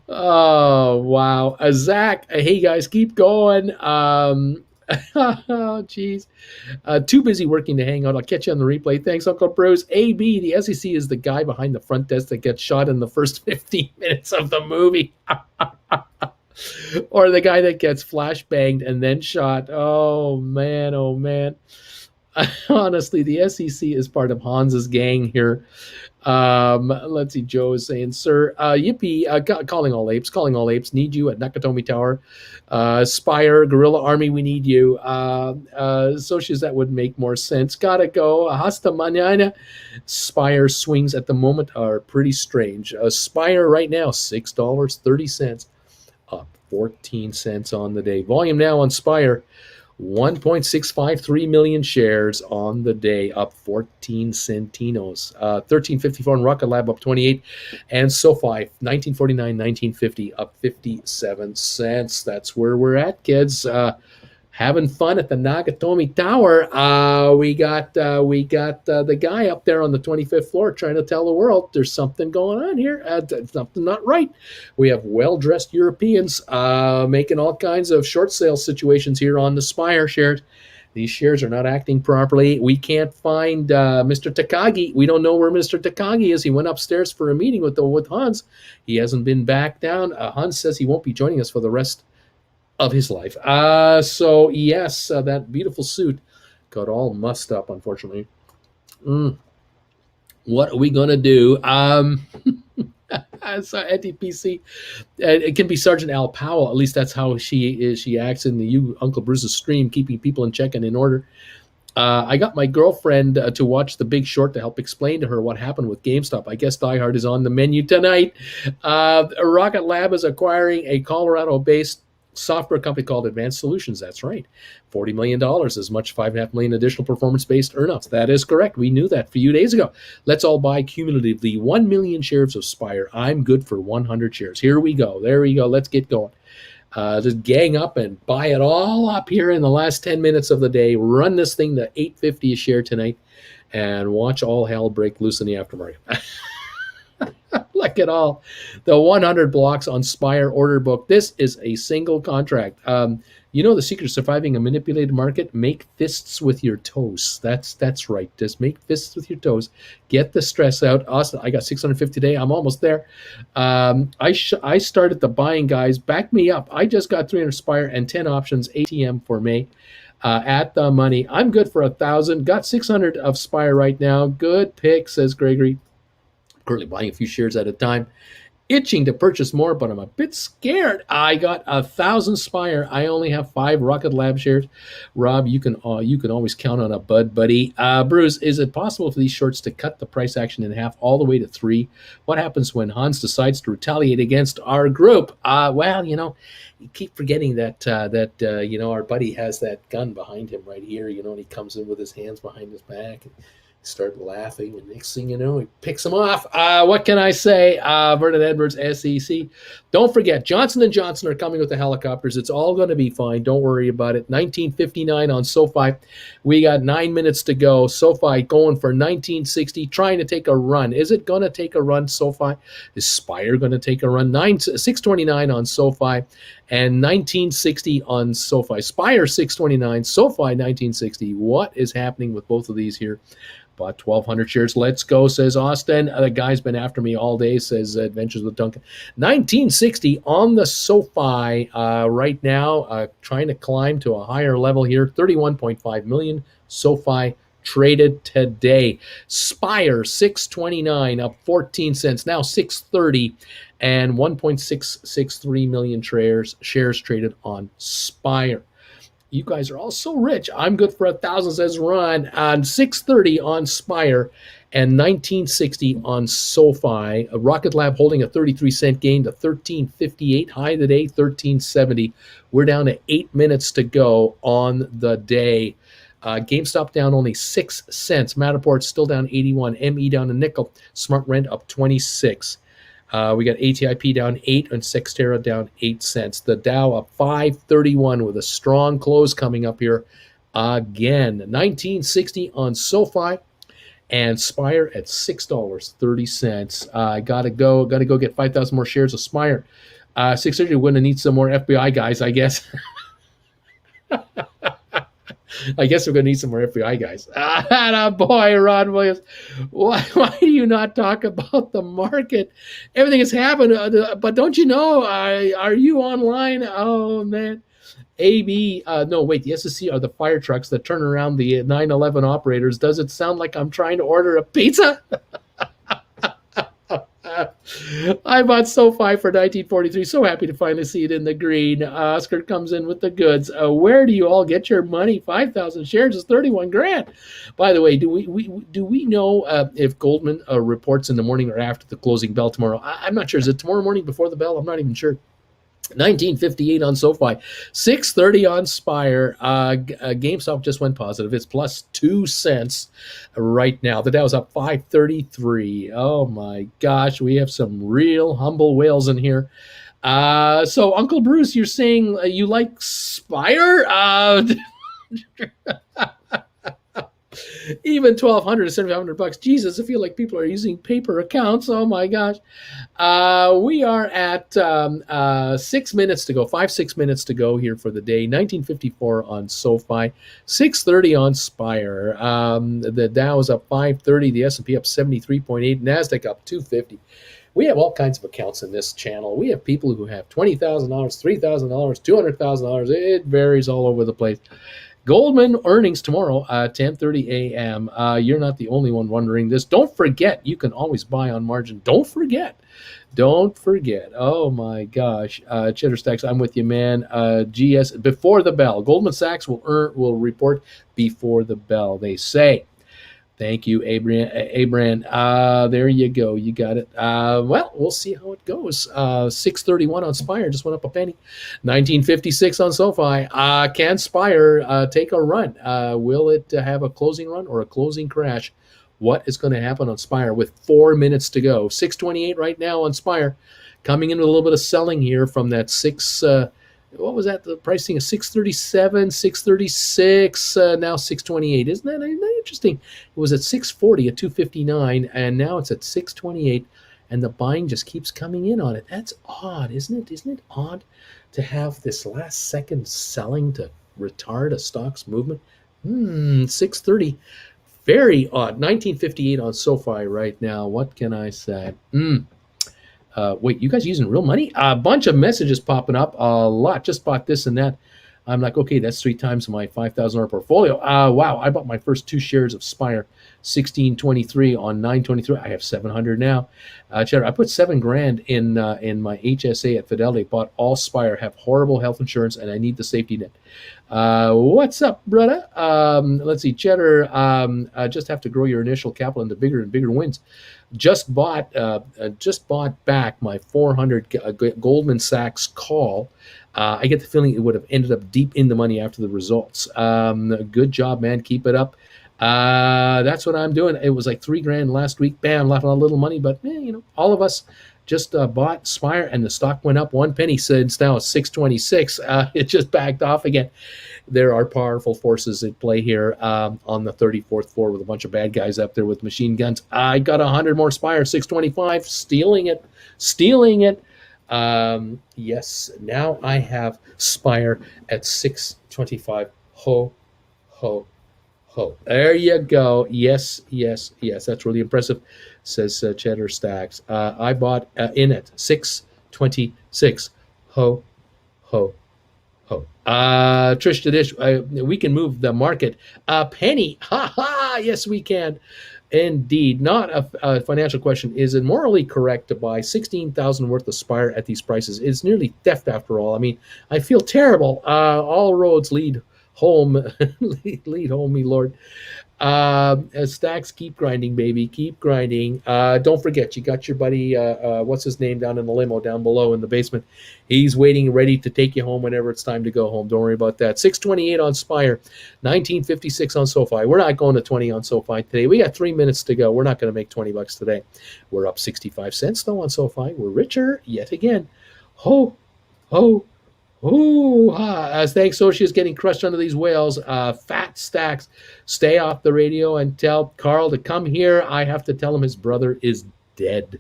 Speaker 1: Oh, wow. Zach, hey guys, keep going. Oh, geez. Too busy working to hang out. I'll catch you on the replay. Thanks, Uncle Bruce. AB, the SEC is the guy behind the front desk that gets shot in the first 15 minutes of the movie. Or the guy that gets flashbanged and then shot. Oh, man. Oh, man. Honestly, the SEC is part of Hans's gang here. Let's see. Joe is saying, sir, yippee, calling all apes, need you at Nakatomi Tower. SPIR, Guerrilla Army, we need you. Socios, that would make more sense. Gotta go. Hasta mañana. SPIR swings at the moment are pretty strange. SPIR right now, $6.30, up 14 cents on the day. Volume now on SPIR, 1.653 million shares on the day, up 14 centinos. 1354 on Rocket Lab, up 28. And SoFi, 1949, 1950, up 57 cents. That's where we're at, kids. Having fun at the Nakatomi Tower. We got the guy up there on the 25th floor trying to tell the world there's something going on here. Something not right. We have well-dressed Europeans making all kinds of short sale situations here on the SPIR shares. These shares are not acting properly. We can't find Mr. Takagi. We don't know where Mr. Takagi is. He went upstairs for a meeting with Hans. He hasn't been back down. Hans says he won't be joining us for the rest of his life. So yes, that beautiful suit got all mussed up, unfortunately. What are we gonna do? So NTPC, it can be Sergeant Al Powell. At least that's how she is. She acts in the Uncle Bruce's stream, keeping people in check and in order. I got my girlfriend to watch The Big Short to help explain to her what happened with GameStop. I guess Die Hard is on the menu tonight. Rocket Lab is acquiring a Colorado-based software company called Advanced Solutions. That's right. $40 million, as much $5.5 million additional performance-based earnouts. That is correct. We knew that a few days ago. Let's all buy cumulatively 1 million shares of SPIR. I'm good for 100 shares. Here we go. There we go. Let's get going. Just gang up and buy it all up here in the last 10 minutes of the day. Run this thing to $8.50 a share tonight and watch all hell break loose in the aftermarket. Like check it all. The 100 blocks on SPIR order book. This is a single contract. You know the secret of surviving a manipulated market? Make fists with your toes. That's right. Just make fists with your toes. Get the stress out. Austin, I got 650 today. I'm almost there. I started the buying, guys. Back me up. I just got 300 SPIR and 10 options ATM for May. At the money. I'm good for 1,000. Got 600 of SPIR right now. Good pick, says Gregory. Currently buying a few shares at a time. Itching to purchase more, but I'm a bit scared. I got 1,000 SPIR. I only have 5 Rocket Lab shares. Rob, you can always count on a bud, buddy. Bruce, is it possible for these shorts to cut the price action in half all the way to 3? What happens when Hans decides to retaliate against our group? Well, you keep forgetting that our buddy has that gun behind him right here. And he comes in with his hands behind his back and start laughing, and next thing you know, he picks them off. What can I say? Vernon Edwards, SEC. Don't forget, Johnson & Johnson are coming with the helicopters. It's all going to be fine. Don't worry about it. 1959 on SoFi. We got 9 minutes to go. SoFi going for 1960, trying to take a run. Is it going to take a run, SoFi? Is SPIR going to take a run? 629 on SoFi and 1960 on SoFi. SPIR 629, SoFi 1960. What is happening with both of these here? Bought 1,200 shares. Let's go, says Austin. The guy's been after me all day, says Adventures with Duncan. 1960 on the SoFi right now, trying to climb to a higher level here. 31.5 million SoFi traded today. SPIR 629 up 14 cents, now 630, and 1.663 million shares traded on SPIR. You guys are all so rich. I'm good for 1,000, says Ron. On 630 on SPIR and 1960 on SoFi. Rocket Lab holding a 33-cent gain to 13.58. High today, 13.70. We're down to 8 minutes to go on the day. GameStop down only 6 cents. Matterport still down 81. ME down a nickel. Smart Rent up 26. We got ATIP down 8 and Sextera down 8 cents. The Dow up 531 with a strong close coming up here again. 1960 on SoFi and SPIR at $6.30. I gotta go get 5,000 more shares of SPIR. 630, we're gonna need some more FBI guys, I guess. I guess we're going to need some more FBI guys. Boy, Ron Williams, why do you not talk about the market? Everything has happened, but don't you know, are you online? Oh, man. AB, no, wait, the SSC are the fire trucks that turn around the 9/11 operators. Does it sound like I'm trying to order a pizza? I bought SoFi for 1943. So happy to finally see it in the green. Oscar comes in with the goods. Where do you all get your money? 5,000 shares is 31 grand. By the way, do we know if Goldman reports in the morning or after the closing bell tomorrow? I'm not sure. Is it tomorrow morning before the bell? I'm not even sure. 1958 on SoFi, 630 on SPIR. GameStop just went positive. It's plus 2 cents right now. The Dow's up 533. Oh my gosh, we have some real humble whales in here. So Uncle Bruce, you're saying you like SPIR? Even 1,200 to 7,500 bucks. Jesus, I feel like people are using paper accounts. Oh my gosh. We are at 6 minutes to go, 6 minutes to go here for the day. 1954 on SoFi, 630 on SPIR. The Dow is up 530, the S&P up 73.8, NASDAQ up 250. We have all kinds of accounts in this channel. We have people who have $20,000, $3,000, $200,000. It varies all over the place. Goldman earnings tomorrow, 10:30 a.m. You're not the only one wondering this. Don't forget, you can always buy on margin. Don't forget. Oh my gosh. Cheddar Stacks, I'm with you, man. GS before the bell. Goldman Sachs will report before the bell, they say. Thank you, Abran. There you go. You got it. Well, we'll see how it goes. 631 on SPIR, just went up a penny. 1956 on SoFi. Can SPIR take a run? Will it have a closing run or a closing crash? What is going to happen on SPIR with 4 minutes to go? 628 right now on SPIR. Coming in with a little bit of selling here from that what was that? The pricing is 637, 636, now 628. Isn't that interesting? It was at 640 at 259, and now it's at 628 and the buying just keeps coming in on it. That's odd, isn't it? Isn't it odd to have this last second selling to retard a stock's movement? 630. Very odd. 1958 on SoFi right now. What can I say? Wait, you guys using real money? A bunch of messages popping up. A lot. Just bought this and that. I'm like, okay, that's 3 times my $5,000 portfolio. Wow, I bought my first 2 shares of SPIR, 1623 on 923. I have 700 now. Cheddar, I put $7,000 in my HSA at Fidelity. Bought all SPIR. Have horrible health insurance, and I need the safety net. What's up, brother? Let's see, Cheddar. Just have to grow your initial capital into bigger and bigger wins. Just bought back my 400 Goldman Sachs call. I get the feeling it would have ended up deep in the money after the results. Good job, man. Keep it up. That's what I'm doing. It was like $3,000 last week. Bam, left a little money, but all of us just bought SPIR, and the stock went up 1 penny. Since now it's 626. It just backed off again. There are powerful forces at play here on the 34th floor with a bunch of bad guys up there with machine guns. I got 100 more SPIR, 625, stealing it. Yes, now I have SPIR at 625. Ho, ho, ho. There you go. Yes. That's really impressive, says Cheddar Stacks. I bought in at 626. Ho, ho, ho. Trish to Dish, we can move the market a penny. Ha ha. Yes, we can. Indeed. Not a financial question. Is it morally correct to buy 16,000 worth of SPIR at these prices? It's nearly theft after all. I mean, I feel terrible. All roads lead home. lead home, me Lord. Stacks, keep grinding, baby. Keep grinding. Don't forget, you got your buddy, what's his name, down in the limo down below in the basement. He's waiting, ready to take you home whenever it's time to go home. Don't worry about that. 628 on SPIR, 1956 on SoFi. We're not going to 20 on SoFi today. We got 3 minutes to go. We're not going to make $20 today. We're up 65 cents though on SoFi. We're richer yet again. Ho, ho. Ooh, as thanks, Sochi is getting crushed under these whales. Fat Stacks, stay off the radio and tell Carl to come here. I have to tell him his brother is dead.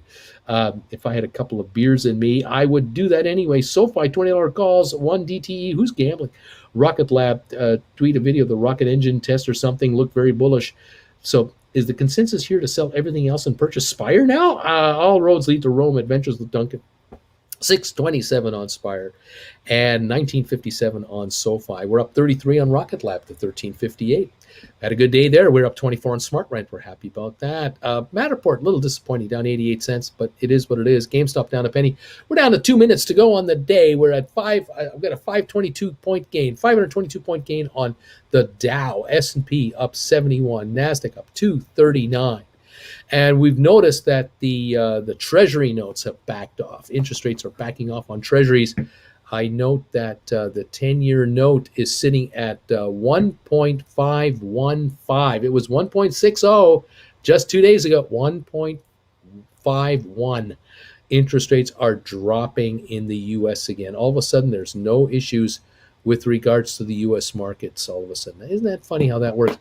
Speaker 1: If I had a couple of beers in me, I would do that anyway. SoFi, $20 calls, 1 DTE. Who's gambling? Rocket Lab, tweet a video of the rocket engine test or something. Look very bullish. So is the consensus here to sell everything else and purchase SPIR now? All roads lead to Rome. Adventures with Duncan. 627 on SPIR and 1957 on SoFi. We're up 33 on Rocket Lab to 1358. Had a good day there. We're up 24 on Smart Rent. We're happy about that. Matterport, a little disappointing, down 88 cents, but it is what it is. GameStop down a penny. We're down to 2 minutes to go on the day. We're at I've got a 522-point gain, 522-point gain on the Dow. S&P up 71. NASDAQ up 239. And we've noticed that the Treasury notes have backed off. Interest rates are backing off on Treasuries. I note that the 10-year note is sitting at 1.515. It was 1.60 just 2 days ago. 1.51. Interest rates are dropping in the U.S. again. All of a sudden, there's no issues with regards to the U.S. markets. All of a sudden, isn't that funny how that works?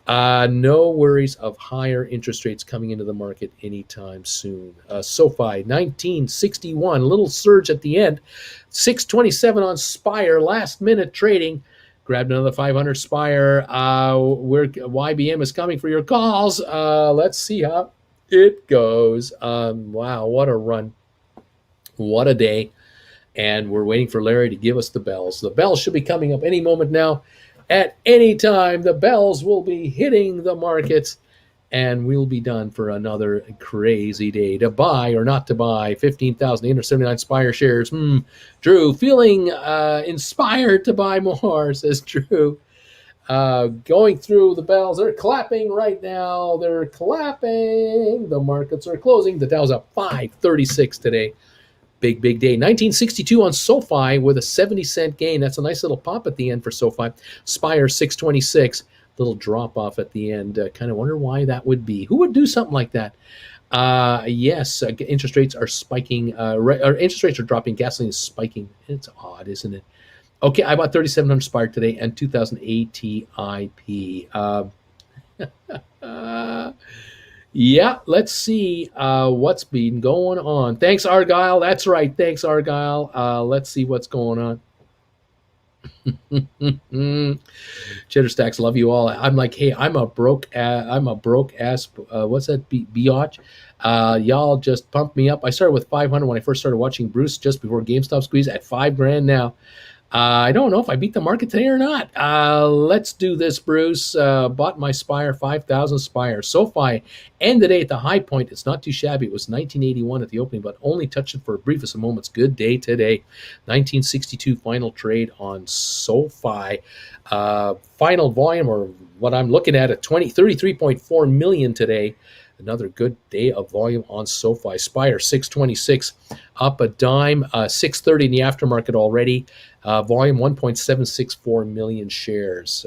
Speaker 1: No worries of higher interest rates coming into the market anytime soon. SoFi, 1961, a little surge at the end. 627 on SPIR, last minute trading. Grabbed another 500 SPIR. YBM is coming for your calls. Let's see how it goes. Wow, what a run. What a day. And we're waiting for Larry to give us the bells. The bells should be coming up any moment now. At any time, the bells will be hitting the markets, and we'll be done for another crazy day. To buy or not to buy, 15,879 SPIR shares. Drew, feeling inspired to buy more, says Drew. Going through the bells. They're clapping right now. They're clapping. The markets are closing. The Dow's up 536 today. Big day. 1962 on SoFi with a 70-cent gain. That's a nice little pop at the end for SoFi. SPIR 626. Little drop off at the end. Kind of wonder why that would be. Who would do something like that? Yes, interest rates are spiking. Interest rates are dropping. Gasoline is spiking. It's odd, isn't it? Okay, I bought 3,700 SPIR today and 2,000 ATIP. Yeah, let's see what's been going on. Thanks, Argyle. That's right. Thanks, Argyle. Let's see what's going on. Cheddar Stacks, love you all. I'm like, hey, I'm a broke ass. What's that? Biatch. Y'all just pumped me up. I started with 500 when I first started watching Bruce just before GameStop squeeze at $5,000 now. I don't know if I beat the market today or not. Let's do this, Bruce. Bought my SPIR 5,000 SPIR. SoFi end the day at the high point. It's not too shabby. It was 1981 at the opening, but only touched it for a briefest of moments. Good day today. 1962 final trade on SoFi. Final volume, or what I'm looking at 33.4 million today. Another good day of volume on SoFi. SPIR 626 up a dime. 630 in the aftermarket already. Volume 1.764 million shares.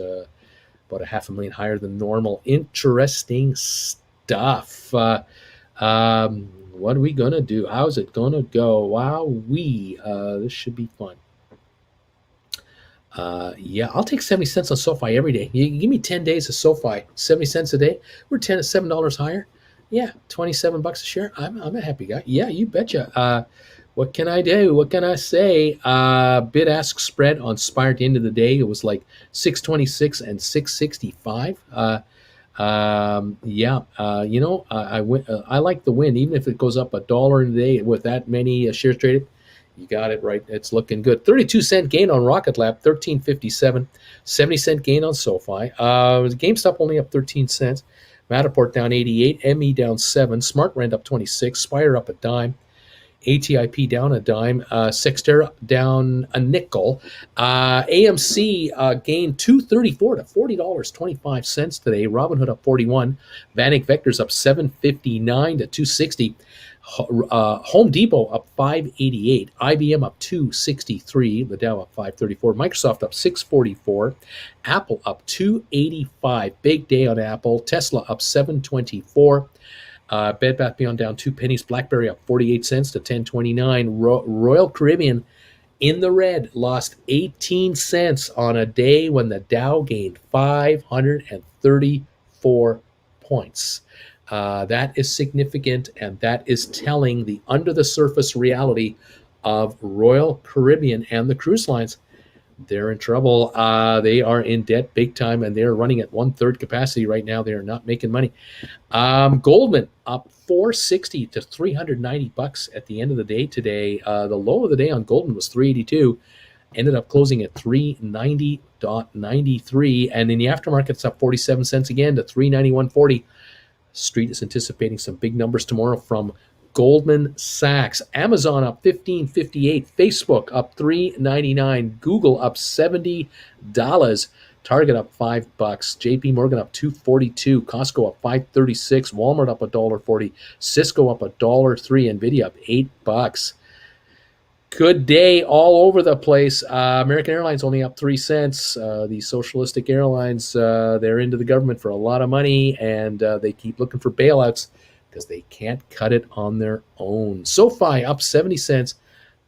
Speaker 1: About a half a million higher than normal. Interesting stuff. What are we going to do? How's it going to go? Wow, this should be fun. Yeah, I'll take 70 cents on SoFi every day. You give me 10 days of SoFi, 70 cents a day. We're $7 higher. Yeah, $27 a share. I'm a happy guy. Yeah, you betcha. What can I do? What can I say? Bid-ask spread on SPIR at the end of the day, it was like 626 and 665. I like the win, even if it goes up $1 in a day with that many shares traded. You got it right. It's looking good. 32-cent gain on Rocket Lab, 13.57. 70-cent gain on SoFi. GameStop only up 13 cents. Matterport down 88. ME down 7. SmartRent up 26. SPIR up a dime. ATIP down a dime. Sextera down a nickel. AMC gained $2.34 to $40.25 today. Robinhood up 41. Vanek Vectors up 7.59 to 260. Home Depot up 588, IBM up 263, the Dow up 534, Microsoft up 644, Apple up 285, big day on Apple, Tesla up 724, Bed Bath Beyond down 2 pennies, BlackBerry up 48 cents to 10.29, Royal Caribbean in the red, lost 18 cents on a day when the Dow gained 534 points. That is significant, and that is telling the under-the-surface reality of Royal Caribbean and the cruise lines. They're in trouble. They are in debt big time, and they're running at 1/3 capacity right now. They are not making money. Goldman up 460 to $390 at the end of the day today. The low of the day on Goldman was 382. Ended up closing at 390.93, and in the aftermarket, it's up 47 cents again to 391.40. Street is anticipating some big numbers tomorrow from Goldman Sachs. Amazon up 15.58. Facebook up 3.99. Google up $70. Target up $5. JP Morgan up 2.42. Costco up 5.36. Walmart up $1.40. Cisco up $1.03. Nvidia up $8. Good day all over the place. American Airlines only up 3 cents. The socialistic airlines, they're into the government for a lot of money, and they keep looking for bailouts because they can't cut it on their own. SoFi up 70 cents.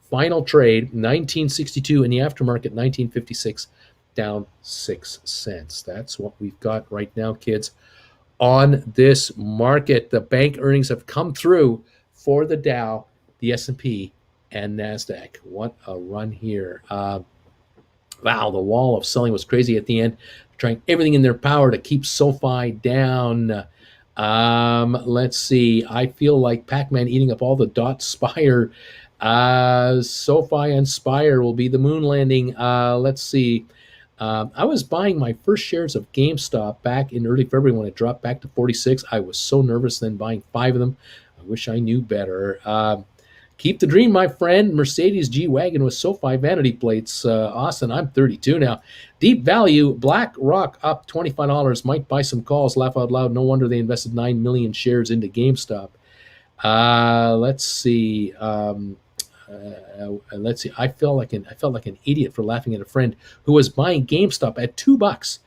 Speaker 1: Final trade, 1962 in the aftermarket, 1956, down 6 cents. That's what we've got right now, kids, on this market. The bank earnings have come through for the Dow, the S&P, and NASDAQ. What a run here. Wow, the wall of selling was crazy at the end, trying everything in their power to keep SoFi down. Let's see. I feel like Pac-Man eating up all the SPIR. SoFi and SPIR will be the moon landing. Let's see. I was buying my first shares of GameStop back in early February when it dropped back to 46. I was so nervous then buying 5 of them. I wish I knew better. Keep the dream, my friend. Mercedes G-Wagon with SoFi vanity plates. Austin, I'm 32 now. Deep Value, BlackRock up $25. Might buy some calls. Laugh out loud. No wonder they invested 9 million shares into GameStop. Let's see. Let's see. I felt like an idiot for laughing at a friend who was buying GameStop at $2,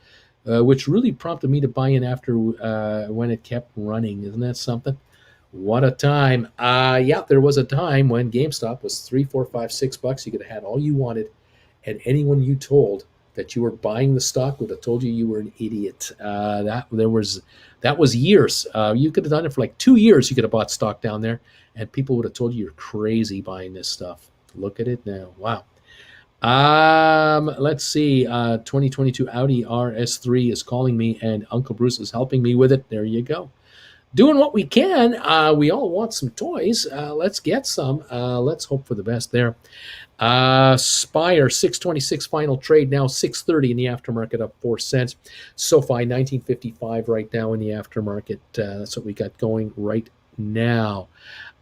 Speaker 1: which really prompted me to buy in after when it kept running. Isn't that something? What a time. Yeah, there was a time when GameStop was $3, $4, $5, $6. You could have had all you wanted, and anyone you told that you were buying the stock would have told you you were an idiot. That was years. You could have done it for like 2 years. You could have bought stock down there, and people would have told you you're crazy buying this stuff. Look at it now. Wow. Let's see. 2022 Audi RS3 is calling me, and Uncle Bruce is helping me with it. There you go. Doing what we can. We all want some toys. Let's get some. Let's hope for the best there. SPIR 626 final trade now, 630 in the aftermarket, up 4 cents. SoFi 1955 right now in the aftermarket. That's what we got going right now.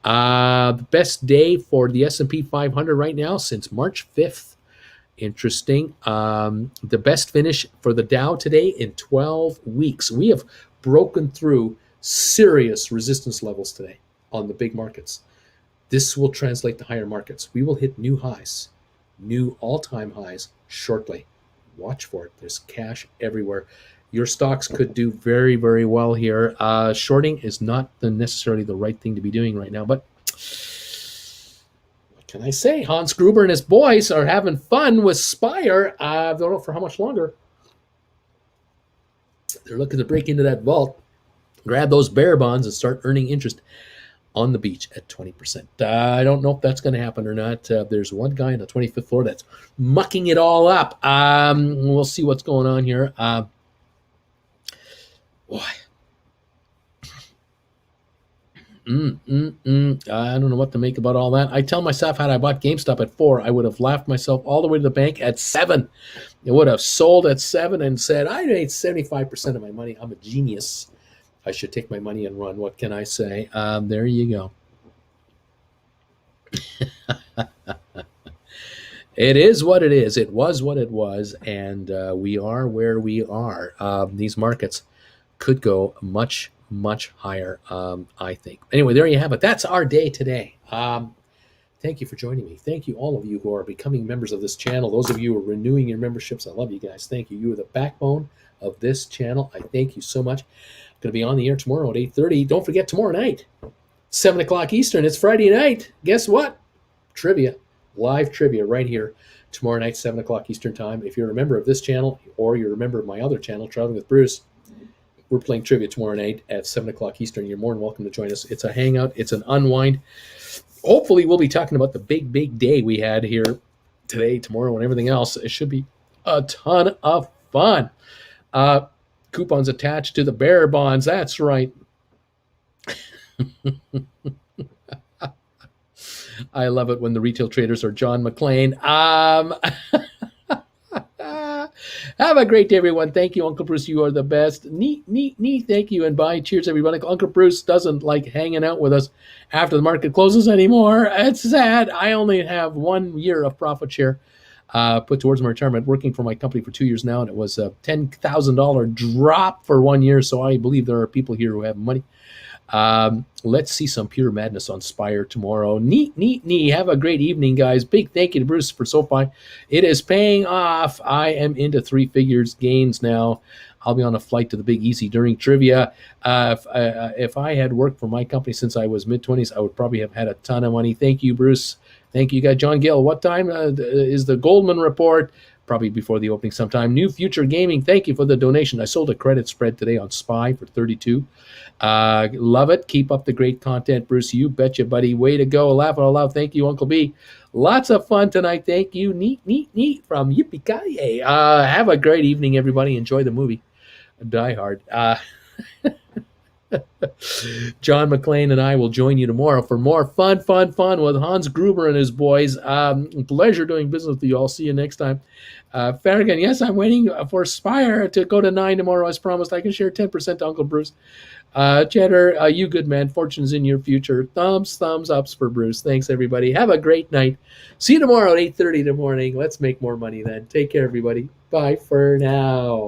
Speaker 1: The best day for the S&P 500 right now since March 5th. Interesting. The best finish for the Dow today in 12 weeks. We have broken through serious resistance levels today on the big markets. This will translate to higher markets. We will hit new highs, new all-time highs shortly. Watch for it. There's cash everywhere. Your stocks could do very, very well here. Shorting is not necessarily the right thing to be doing right now, but what can I say? Hans Gruber and his boys are having fun with SPIR. I don't know for how much longer. They're looking to break into that vault, grab those bear bonds, and start earning interest on the beach at 20%. I don't know if that's going to happen or not. There's one guy on the 25th floor that's mucking it all up. We'll see what's going on here. Boy. I don't know what to make about all that. I tell myself, had I bought GameStop at 4, I would have laughed myself all the way to the bank at 7. It would have sold at 7 and said, I made 75% of my money. I'm a genius. I should take my money and run. What can I say? There you go. It is what it is. It was what it was. And we are where we are. These markets could go much, much higher, I think. Anyway, there you have it. That's our day today. Thank you for joining me. Thank you, all of you who are becoming members of this channel. Those of you who are renewing your memberships, I love you guys. Thank you. You are the backbone of this channel. I thank you so much. Going to be on the air tomorrow at 8:30. Don't forget, tomorrow night, 7 o'clock Eastern. It's Friday night. Guess what? Trivia. Live trivia right here tomorrow night, 7 o'clock Eastern time. If you're a member of this channel or you're a member of my other channel, Traveling with Bruce, we're playing trivia tomorrow night at 7 o'clock Eastern. You're more than welcome to join us. It's a hangout. It's an unwind. Hopefully, we'll be talking about the big, big day we had here today, tomorrow, and everything else. It should be a ton of fun. Coupons attached to the bearer bonds. That's right. I love it when the retail traders are John McClane. Have a great day, everyone. Thank you, Uncle Bruce. You are the best. Neat. Thank you, and bye. Cheers, everybody. Uncle Bruce doesn't like hanging out with us after the market closes anymore. It's sad. I only have 1 year of profit share put towards my retirement, working for my company for 2 years now, and it was a $10,000 drop for 1 year, so I believe there are people here who have money. Let's see some pure madness on SPIR tomorrow. Neat. Have a great evening, guys. Big thank you to Bruce for SoFi. It is paying off. I am into 3 figures gains now. I'll be on a flight to the Big Easy during trivia. If I had worked for my company since I was mid-20s, I would probably have had a ton of money. Thank you, Bruce. Thank you, guys. John Gill, what time is the Goldman report? Probably before the opening sometime. New Future Gaming, thank you for the donation. I sold a credit spread today on SPY for 32. Love it. Keep up the great content, Bruce. You betcha, buddy. Way to go. Laugh out loud. Thank you, Uncle B. Lots of fun tonight. Thank you. Neat from Yippee-ki-yay. Have a great evening, everybody. Enjoy the movie Die Hard. John McClane and I will join you tomorrow for more fun with Hans Gruber and his boys. Pleasure doing business with you all. See you next time. Farragon, yes, I'm waiting for SPIR to go to 9 tomorrow as promised. I can share 10% to Uncle Bruce. Cheddar, you good man. Fortune's in your future. Thumbs ups for Bruce. Thanks, everybody. Have a great night. See you tomorrow at 8:30 in the morning. Let's make more money then. Take care, everybody. Bye for now.